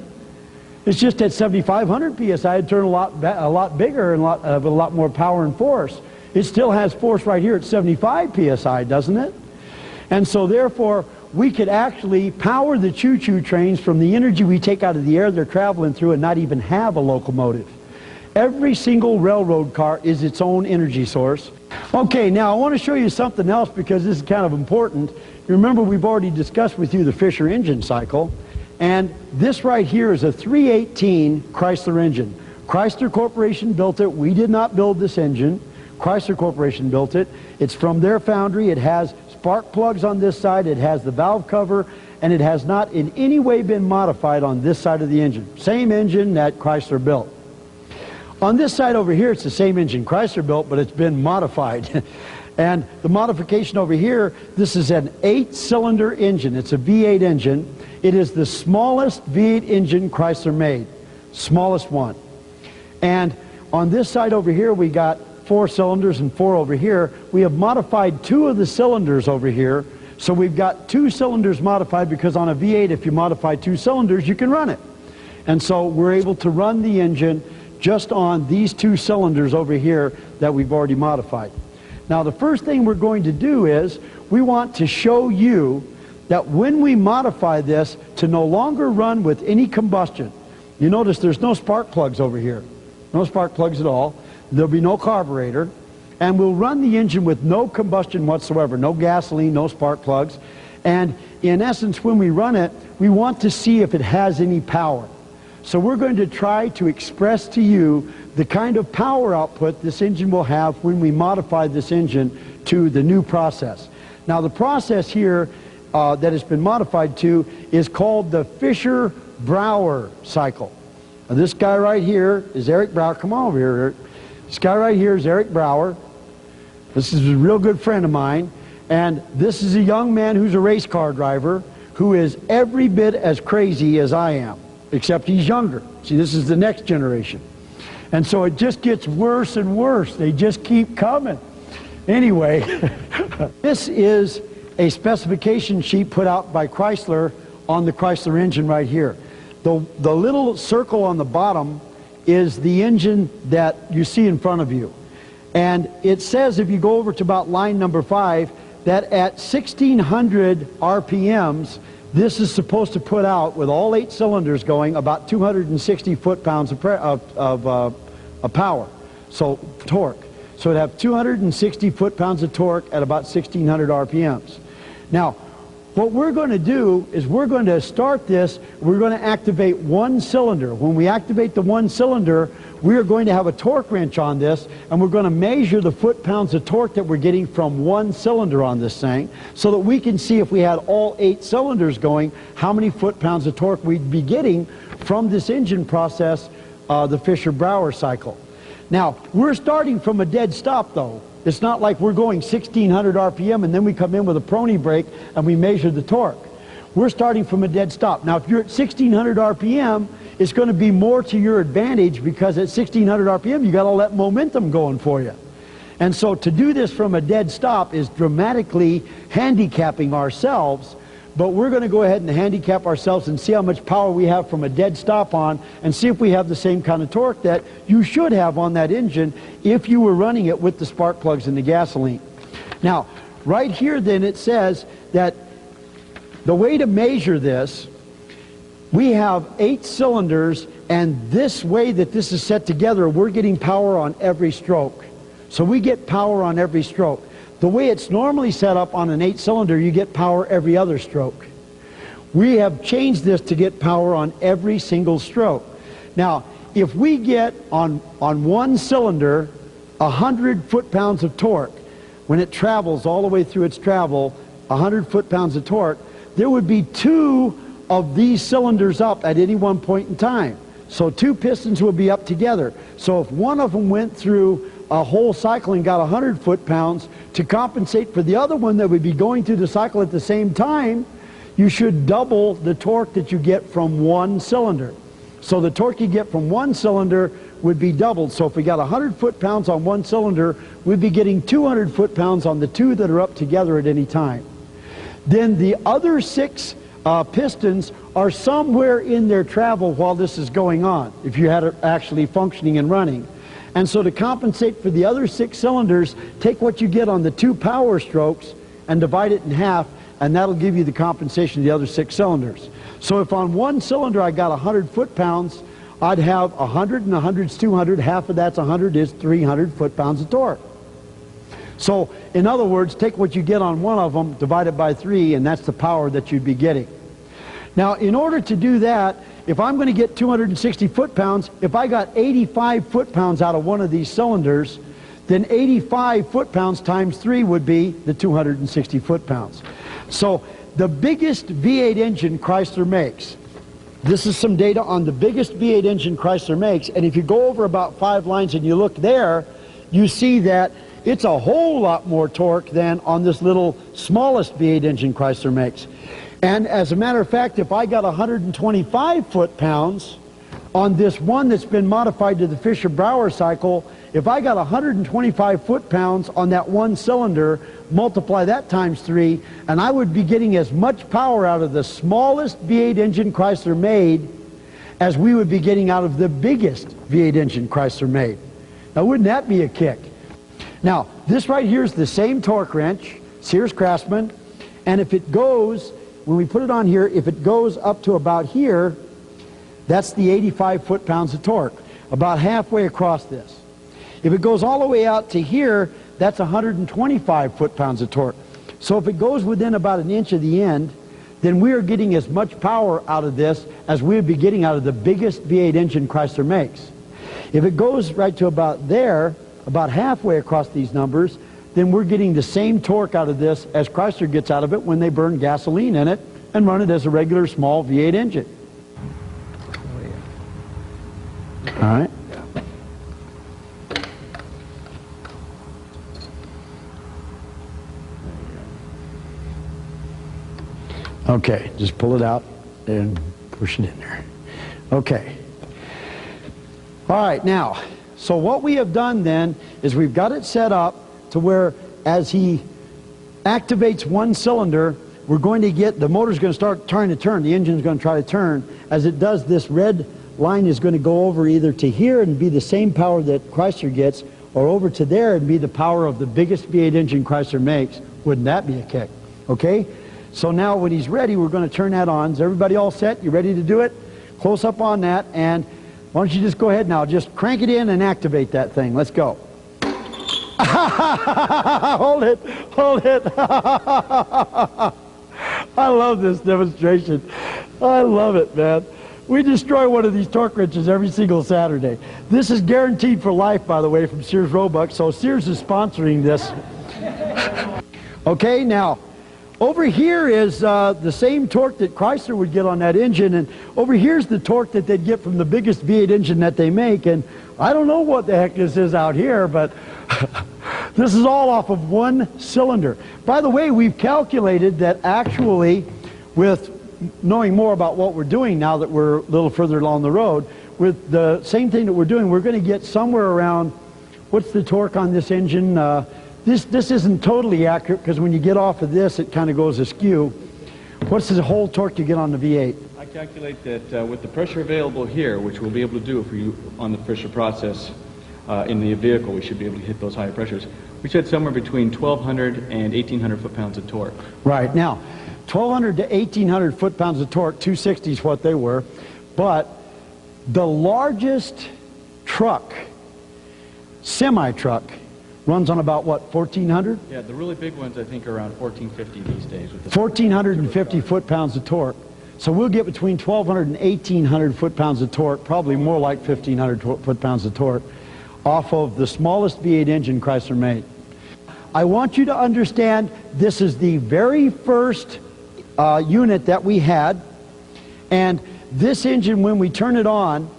It's just at 7,500 psi it turns a lot bigger and a lot more power and force. It still has force right here at 75 psi, doesn't it? And so therefore, we could actually power the choo-choo trains from the energy we take out of the air they're traveling through and not even have a locomotive. Every single railroad car is its own energy source. Okay, now I want to show you something else because this is kind of important. Remember, we've already discussed with you the Fisher engine cycle, and this right here is a 318 Chrysler engine. Chrysler Corporation built it. We did not build this engine. Chrysler Corporation built it. It's from their foundry. It has spark plugs on this side, it has the valve cover, and it has not in any way been modified on this side of the engine. Same engine that Chrysler built. On this side over here, it's the same engine Chrysler built, but it's been modified. And the modification over here, this is an 8-cylinder engine. It's a V8 engine. It is the smallest V8 engine Chrysler made. Smallest one. And on this side over here, we got 4 cylinders and 4 over here. We have modified 2 of the cylinders over here. So we've got 2 cylinders modified, because on a V8, if you modify 2 cylinders, you can run it. And so we're able to run the engine just on these 2 cylinders over here that we've already modified. Now, the first thing we're going to do is we want to show you that when we modify this to no longer run with any combustion, you notice there's no spark plugs over here. No spark plugs at all. There'll be no carburetor. And we'll run the engine with no combustion whatsoever. No gasoline, no spark plugs. And in essence, when we run it, we want to see if it has any power. So we're going to try to express to you the kind of power output this engine will have when we modify this engine to the new process. Now, the process here that has been modified to is called the Fisher-Brauer cycle. Now, this guy right here is Eric Brauer. Come on over here, Eric. This guy right here is Eric Brauer. This is a real good friend of mine. And this is a young man who's a race car driver who is every bit as crazy as I am, except he's younger. See, this is the next generation. And so it just gets worse and worse. They just keep coming. Anyway, this is a specification sheet put out by Chrysler on the Chrysler engine right here. The little circle on the bottom is the engine that you see in front of you. And it says, if you go over to about line number 5, that at 1600 RPMs, this is supposed to put out, with all 8 cylinders going, about 260 foot-pounds of power, so torque. So it'd have 260 foot-pounds of torque at about 1600 RPMs. Now, what we're going to do is we're going to start this, we're going to activate 1 cylinder. When we activate the 1 cylinder, we are going to have a torque wrench on this, and we're going to measure the foot-pounds of torque that we're getting from 1 cylinder on this thing, so that we can see if we had all 8 cylinders going, how many foot-pounds of torque we'd be getting from this engine process, the Fisher-Brauer cycle. Now, we're starting from a dead stop, though. It's not like we're going 1600 RPM and then we come in with a prony brake and we measure the torque. We're starting from a dead stop. Now, if you're at 1600 RPM, it's going to be more to your advantage, because at 1600 RPM, you got all that momentum going for you. And so to do this from a dead stop is dramatically handicapping ourselves, but we're going to go ahead and handicap ourselves and see how much power we have from a dead stop on, and see if we have the same kind of torque that you should have on that engine if you were running it with the spark plugs and the gasoline. Now, right here then it says that the way to measure this, we have 8 cylinders, and this way that this is set together, we're getting power on every stroke. So we get power on every stroke. The way it's normally set up on an 8-cylinder, you get power every other stroke. We have changed this to get power on every single stroke. Now, if we get on 1 cylinder 100 foot-pounds of torque, when it travels all the way through its travel, 100 foot-pounds of torque, there would be 2 of these cylinders up at any one point in time. So 2 pistons would be up together. So if one of them went through a whole cycle and got 100 foot-pounds, to compensate for the other one that would be going through the cycle at the same time, you should double the torque that you get from 1 cylinder. So the torque you get from 1 cylinder would be doubled. So if we got 100 foot-pounds on 1 cylinder, we'd be getting 200 foot-pounds on the 2 that are up together at any time. Then the other 6 pistons are somewhere in their travel while this is going on, if you had it actually functioning and running. And so to compensate for the other 6 cylinders, take what you get on the 2 power strokes and divide it in half, and that'll give you the compensation of the other 6 cylinders. So if on 1 cylinder I got 100 foot-pounds, I'd have 100 and 100's 200, half of that's 100 is 300 foot-pounds of torque. So in other words, take what you get on one of them, divide it by 3, and that's the power that you'd be getting. Now, in order to do that, if I'm going to get 260 foot-pounds, if I got 85 foot-pounds out of one of these cylinders, then 85 foot-pounds times 3 would be the 260 foot-pounds. So the biggest V8 engine Chrysler makes, this is some data on the biggest V8 engine Chrysler makes, and if you go over about 5 lines and you look there, you see that it's a whole lot more torque than on this little smallest V8 engine Chrysler makes. And as a matter of fact, if I got 125 foot-pounds on this one that's been modified to the Fisher-Brauer cycle, if I got 125 foot-pounds on that one cylinder, multiply that times 3, and I would be getting as much power out of the smallest V8 engine Chrysler made as we would be getting out of the biggest V8 engine Chrysler made. Now, wouldn't that be a kick? Now, this right here is the same torque wrench, Sears Craftsman, and if it goes, when we put it on here, if it goes up to about here, that's the 85 foot-pounds of torque, about halfway across this. If it goes all the way out to here, that's 125 foot-pounds of torque. So if it goes within about an inch of the end, then we are getting as much power out of this as we would be getting out of the biggest V8 engine Chrysler makes. If it goes right to about there, about halfway across these numbers, then we're getting the same torque out of this as Chrysler gets out of it when they burn gasoline in it and run it as a regular small V8 engine. All right. Okay, just pull it out and push it in there. Okay. All right, now, so what we have done then is we've got it set up to where as he activates one cylinder, we're going to get, the motor's going to start trying to turn, the engine's going to try to turn. As it does, this red line is going to go over either to here and be the same power that Chrysler gets, or over to there and be the power of the biggest V8 engine Chrysler makes. Wouldn't that be a kick? Okay? So now when he's ready, we're going to turn that on. Is everybody all set? You ready to do it? Close up on that, and why don't you just go ahead now, just crank it in and activate that thing. Let's go. Hold it, hold it. I love this demonstration. I love it, man. We destroy one of these torque wrenches every single Saturday. This is guaranteed for life, by the way, from Sears Roebuck, so Sears is sponsoring this. Okay, now, over here is the same torque that Chrysler would get on that engine, and over here's the torque that they'd get from the biggest V8 engine that they make, and I don't know what the heck this is out here, but this is all off of one cylinder. By the way, we've calculated that actually, with knowing more about what we're doing now that we're a little further along the road, with the same thing that we're doing, we're going to get somewhere around, what's the torque on this engine? This isn't totally accurate because when you get off of this, it kind of goes askew. What's the whole torque you get on the V8? I calculate that with the pressure available here, which we'll be able to do if we on the Fisher process in the vehicle, we should be able to hit those higher pressures. We should somewhere between 1,200 and 1,800 foot-pounds of torque. Right. Now, 1,200 to 1,800 foot-pounds of torque, 260 is what they were, but the largest truck, semi-truck, runs on about, what, 1,400? Yeah, the really big ones I think are around 1,450 these days. With the 1,450 foot-pounds of torque. So we'll get between 1,200 and 1,800 foot-pounds of torque, probably more like 1,500 foot-pounds of torque, off of the smallest V8 engine Chrysler made. I want you to understand this is the very first unit that we had, and this engine, when we turn it on,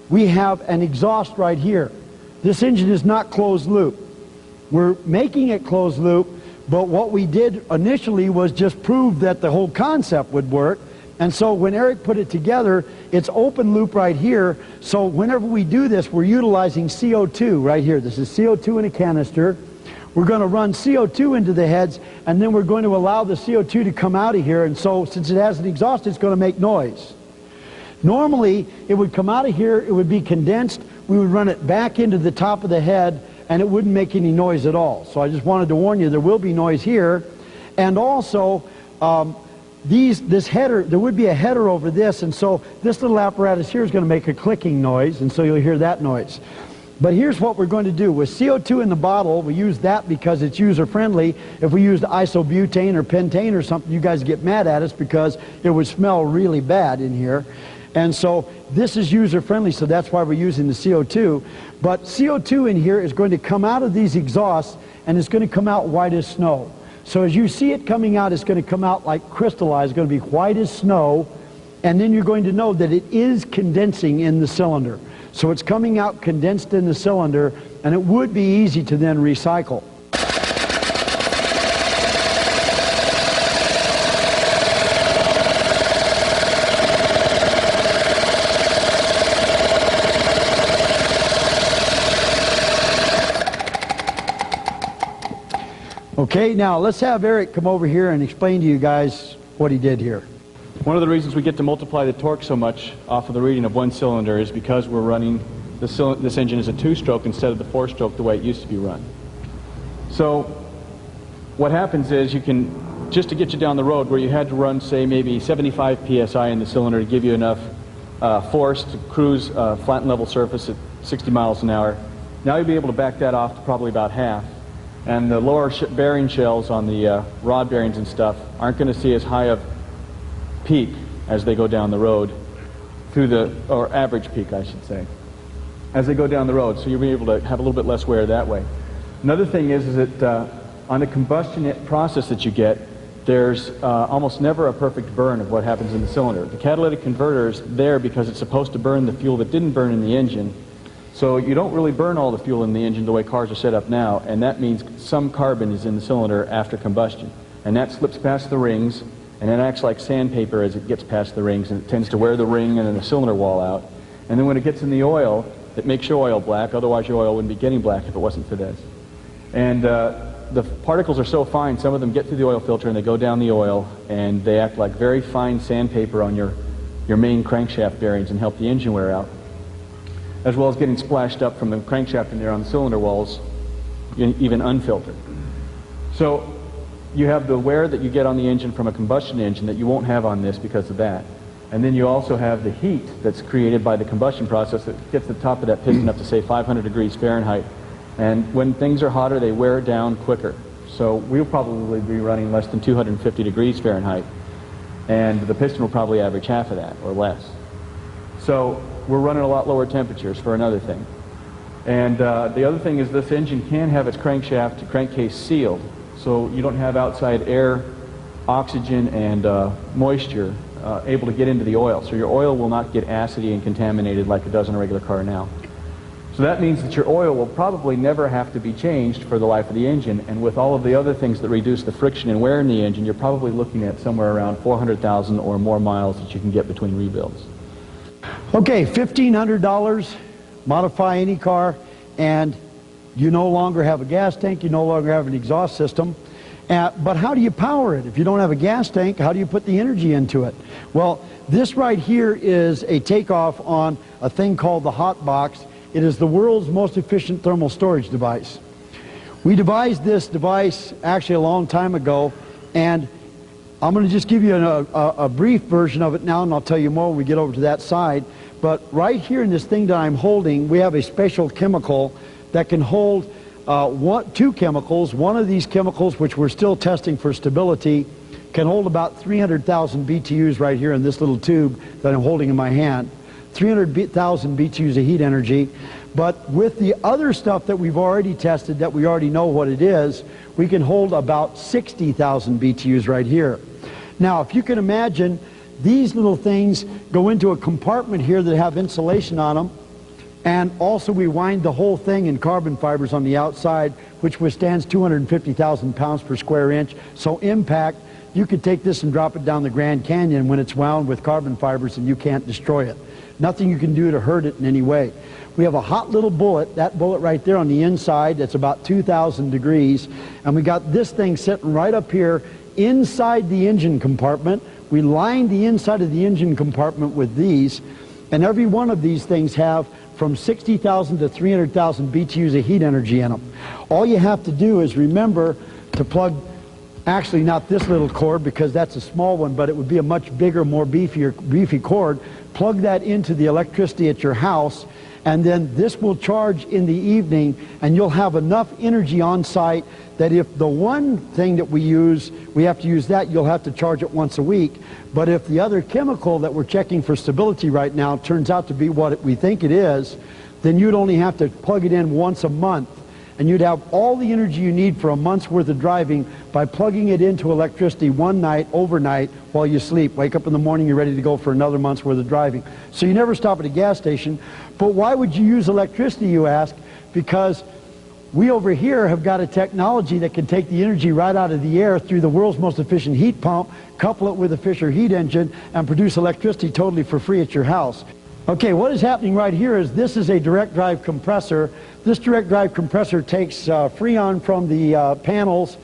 we have an exhaust right here. This engine is not closed loop. We're making it closed loop, but what we did initially was just prove that the whole concept would work. And so when Eric put it together, it's open loop right here. So whenever we do this, we're utilizing CO2 right here. This is CO2 in a canister. We're going to run CO2 into the heads, and then we're going to allow the CO2 to come out of here. And so since it has an exhaust, it's going to make noise. Normally, it would come out of here, it would be condensed, we would run it back into the top of the head, and it wouldn't make any noise at all. So I just wanted to warn you, there will be noise here. And also, this header, there would be a header over this, and so this little apparatus here is going to make a clicking noise, and so you'll hear that noise. But here's what we're going to do. With CO2 in the bottle, we use that because it's user-friendly. If we used isobutane or pentane or something, you guys get mad at us because it would smell really bad in here. And so this is user-friendly, so that's why we're using the CO2. But CO2 in here is going to come out of these exhausts, and it's going to come out white as snow. So as you see it coming out, it's going to come out like crystallized. It's going to be white as snow, and then you're going to know that it is condensing in the cylinder. So it's coming out condensed in the cylinder, and it would be easy to then recycle. Okay, now let's have Eric come over here and explain to you guys what he did here. One of the reasons we get to multiply the torque so much off of the reading of one cylinder is because we're running this engine as a two-stroke instead of the four-stroke the way it used to be run. So what happens is you can, just to get you down the road where you had to run, say, maybe 75 psi in the cylinder to give you enough force to cruise a flat and level surface at 60 miles an hour, now you'll be able to back that off to probably about half. And the lower bearing shells on the rod bearings and stuff aren't going to see as high of peak as they go down the road through the, or average peak I should say, as they go down the road. So you'll be able to have a little bit less wear that way. Another thing is that on the combustion process that you get, there's almost never a perfect burn of what happens in the cylinder. The catalytic converter is there because it's supposed to burn the fuel that didn't burn in the engine. So you don't really burn all the fuel in the engine the way cars are set up now, and that means some carbon is in the cylinder after combustion. And that slips past the rings, and it acts like sandpaper as it gets past the rings, and it tends to wear the ring and then the cylinder wall out. And then when it gets in the oil, it makes your oil black, otherwise your oil wouldn't be getting black if it wasn't for this. And the particles are so fine, some of them get through the oil filter and they go down the oil, and they act like very fine sandpaper on your main crankshaft bearings and help the engine wear out, as well as getting splashed up from the crankshaft in there on the cylinder walls, even unfiltered. So you have the wear that you get on the engine from a combustion engine that you won't have on this because of that. And then you also have the heat that's created by the combustion process that gets the top of that piston up to, say, 500 degrees Fahrenheit. And when things are hotter, they wear down quicker. So we'll probably be running less than 250 degrees Fahrenheit. And the piston will probably average half of that or less. So we're running a lot lower temperatures for another thing. And the other thing is this engine can have its crankshaft to crankcase sealed, so you don't have outside air, oxygen, and moisture able to get into the oil. So your oil will not get acidy and contaminated like it does in a regular car now. So that means that your oil will probably never have to be changed for the life of the engine, and with all of the other things that reduce the friction and wear in the engine, you're probably looking at somewhere around 400,000 or more miles that you can get between rebuilds. Okay, $1,500, modify any car, and you no longer have a gas tank, you no longer have an exhaust system. But how do you power it? If you don't have a gas tank, how do you put the energy into it? Well, this right here is a takeoff on a thing called the hot box. It is the world's most efficient thermal storage device. We devised this device actually a long time ago, and I'm going to just give you a brief version of it now, and I'll tell you more when we get over to that side. But right here in this thing that I'm holding, we have a special chemical that can hold two chemicals. One of these chemicals, which we're still testing for stability, can hold about 300,000 BTUs right here in this little tube that I'm holding in my hand. 300,000 BTUs of heat energy. But with the other stuff that we've already tested, that we already know what it is, we can hold about 60,000 BTUs right here. Now, if you can imagine, these little things go into a compartment here that have insulation on them, and also we wind the whole thing in carbon fibers on the outside, which withstands 250,000 pounds per square inch. So impact, you could take this and drop it down the Grand Canyon when it's wound with carbon fibers and you can't destroy it. Nothing you can do to hurt it in any way. We have a hot little bullet, that bullet right there on the inside, that's about 2,000 degrees, and we got this thing sitting right up here inside the engine compartment. We lined the inside of the engine compartment with these, and every one of these things have from 60,000 to 300,000 BTUs of heat energy in them. All you have to do is remember to plug, actually not this little cord because that's a small one, but it would be a much bigger, more beefy cord. Plug that into the electricity at your house, and then this will charge in the evening, and you'll have enough energy on site that if the one thing that we use, we have to use that, you'll have to charge it once a week. But if the other chemical that we're checking for stability right now turns out to be what we think it is, then you'd only have to plug it in once a month, and you'd have all the energy you need for a month's worth of driving by plugging it into electricity one night, overnight, while you sleep. Wake up in the morning, you're ready to go for another month's worth of driving. So you never stop at a gas station. But why would you use electricity, you ask? Because we over here have got a technology that can take the energy right out of the air through the world's most efficient heat pump, couple it with a Fisher heat engine, and produce electricity totally for free at your house. Okay, what is happening right here is this is a direct drive compressor. This direct drive compressor takes Freon from the panels,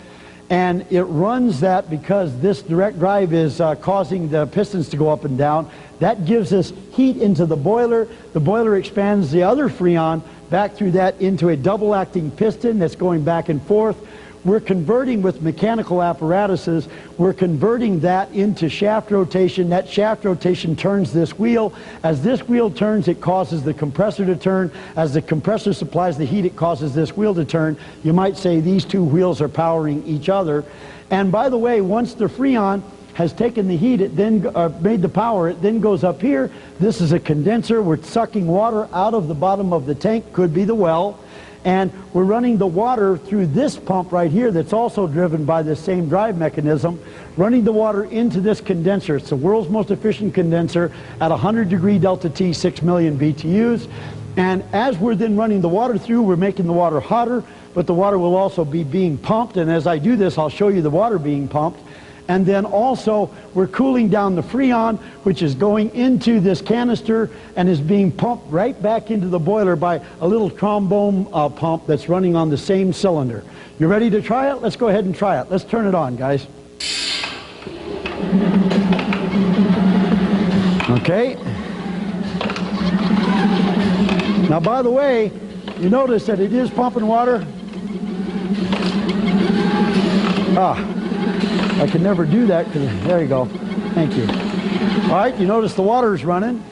and it runs that because this direct drive is causing the pistons to go up and down. That gives us heat into the boiler. The boiler expands the other Freon back through that into a double-acting piston that's going back and forth. We're converting with mechanical apparatuses, we're converting that into shaft rotation. That shaft rotation turns this wheel. As this wheel turns, it causes the compressor to turn. As the compressor supplies the heat, it causes this wheel to turn. You might say these two wheels are powering each other. And by the way, once the Freon has taken the heat, it then made the power, it then goes up here. This is a condenser. We're sucking water out of the bottom of the tank, could be the well. And we're running the water through this pump right here that's also driven by this same drive mechanism, running the water into this condenser. It's the world's most efficient condenser at 100-degree delta T, 6 million BTUs. And as we're then running the water through, we're making the water hotter, but the water will also be being pumped. And as I do this, I'll show you the water being pumped. And then also, we're cooling down the Freon, which is going into this canister and is being pumped right back into the boiler by a little trombone pump that's running on the same cylinder. You ready to try it? Let's go ahead and try it. Let's turn it on, guys. Okay. Now, by the way, you notice that it is pumping water. I can never do that because, there you go. Thank you. All right, you notice the water is running.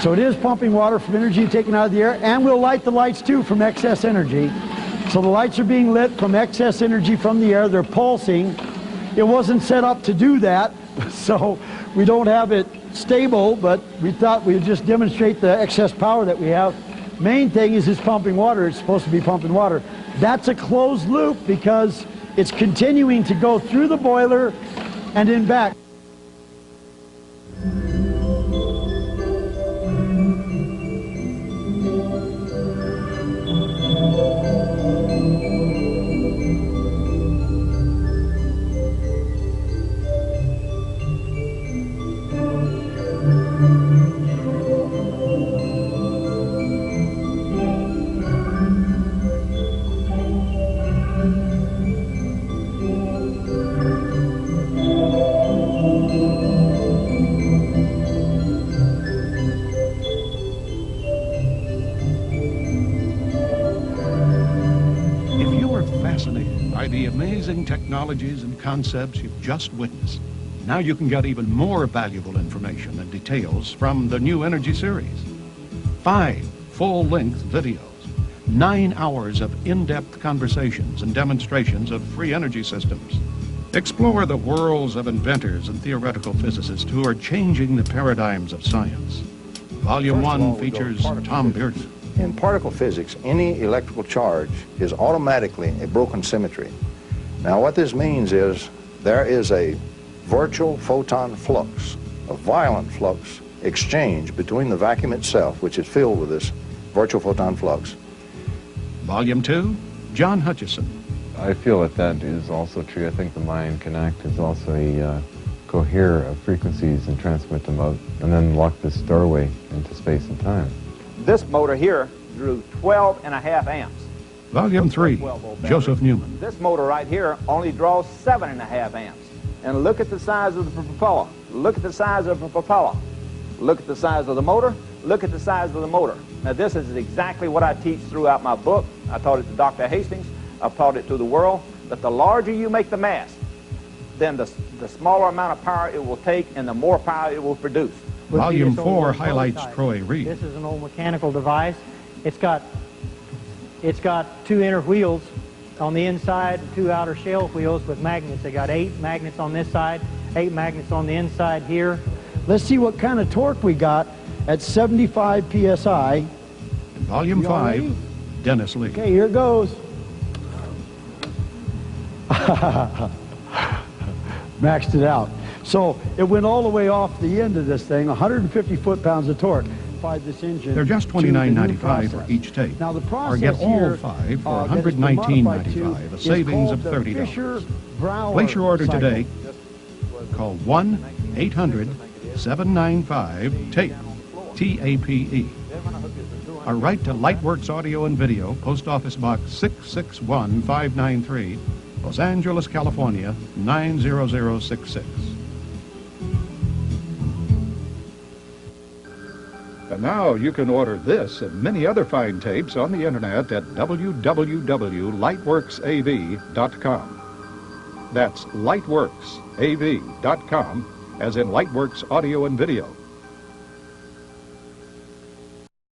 So it is pumping water from energy taken out of the air, and we'll light the lights too from excess energy. So the lights are being lit from excess energy from the air. They're pulsing. It wasn't set up to do that, so we don't have it stable, but we thought we'd just demonstrate the excess power that we have. Main thing is it's pumping water. It's supposed to be pumping water. That's a closed loop because it's continuing to go through the boiler and in back. By the amazing technologies and concepts you've just witnessed, now you can get even more valuable information and details from the new Energy Series. 5 full-length videos, 9 hours of in-depth conversations and demonstrations of free energy systems. Explore the worlds of inventors and theoretical physicists who are changing the paradigms of science. Volume 1 features Tom Bearden. In particle physics, any electrical charge is automatically a broken symmetry. Now what this means is there is a virtual photon flux, a violent flux exchange between the vacuum itself, which is filled with this virtual photon flux. Volume 2, John Hutchison. I feel that that is also true. I think the Mayan Connect is also a cohere of frequencies and transmit them out and then lock this doorway into space and time. This motor here drew 12.5 amps. Volume 3, Joseph Newman. This motor right here only draws 7.5 amps. And look at the size of the propeller. Look at the size of the propeller. Look at the size of the motor. Look at the size of the motor. Now this is exactly what I teach throughout my book. I taught it to Dr. Hastings. I've taught it to the world. That the larger you make the mass, then the smaller amount of power it will take and the more power it will produce. would be Volume this old 4 little highlights prototype. Troy Reed. This is an old mechanical device. It's got 2 inner wheels on the inside, 2 outer shell wheels with magnets. They got 8 magnets on this side, 8 magnets on the inside here. Let's see what kind of torque we got at 75 psi. In Volume You all 5, ready? Dennis Lee. Okay, here it goes. Maxed it out. So it went all the way off the end of this thing, 150 foot-pounds of torque. This engine. They're just to the new $29.95 for process. each tape. Now the process Or get all here, 5 for that it's been modified to $119.95, a is savings called of the $30. Fisher-Brouwer Place your order cycle. today. Call 1-800-795-TAPE, T-A-P-E. Or write to Lightworks Audio and Video, Post Office Box 661593, Los Angeles, California, 90066. And now you can order this and many other fine tapes on the internet at www.lightworksav.com. That's lightworksav.com, as in Lightworks Audio and Video.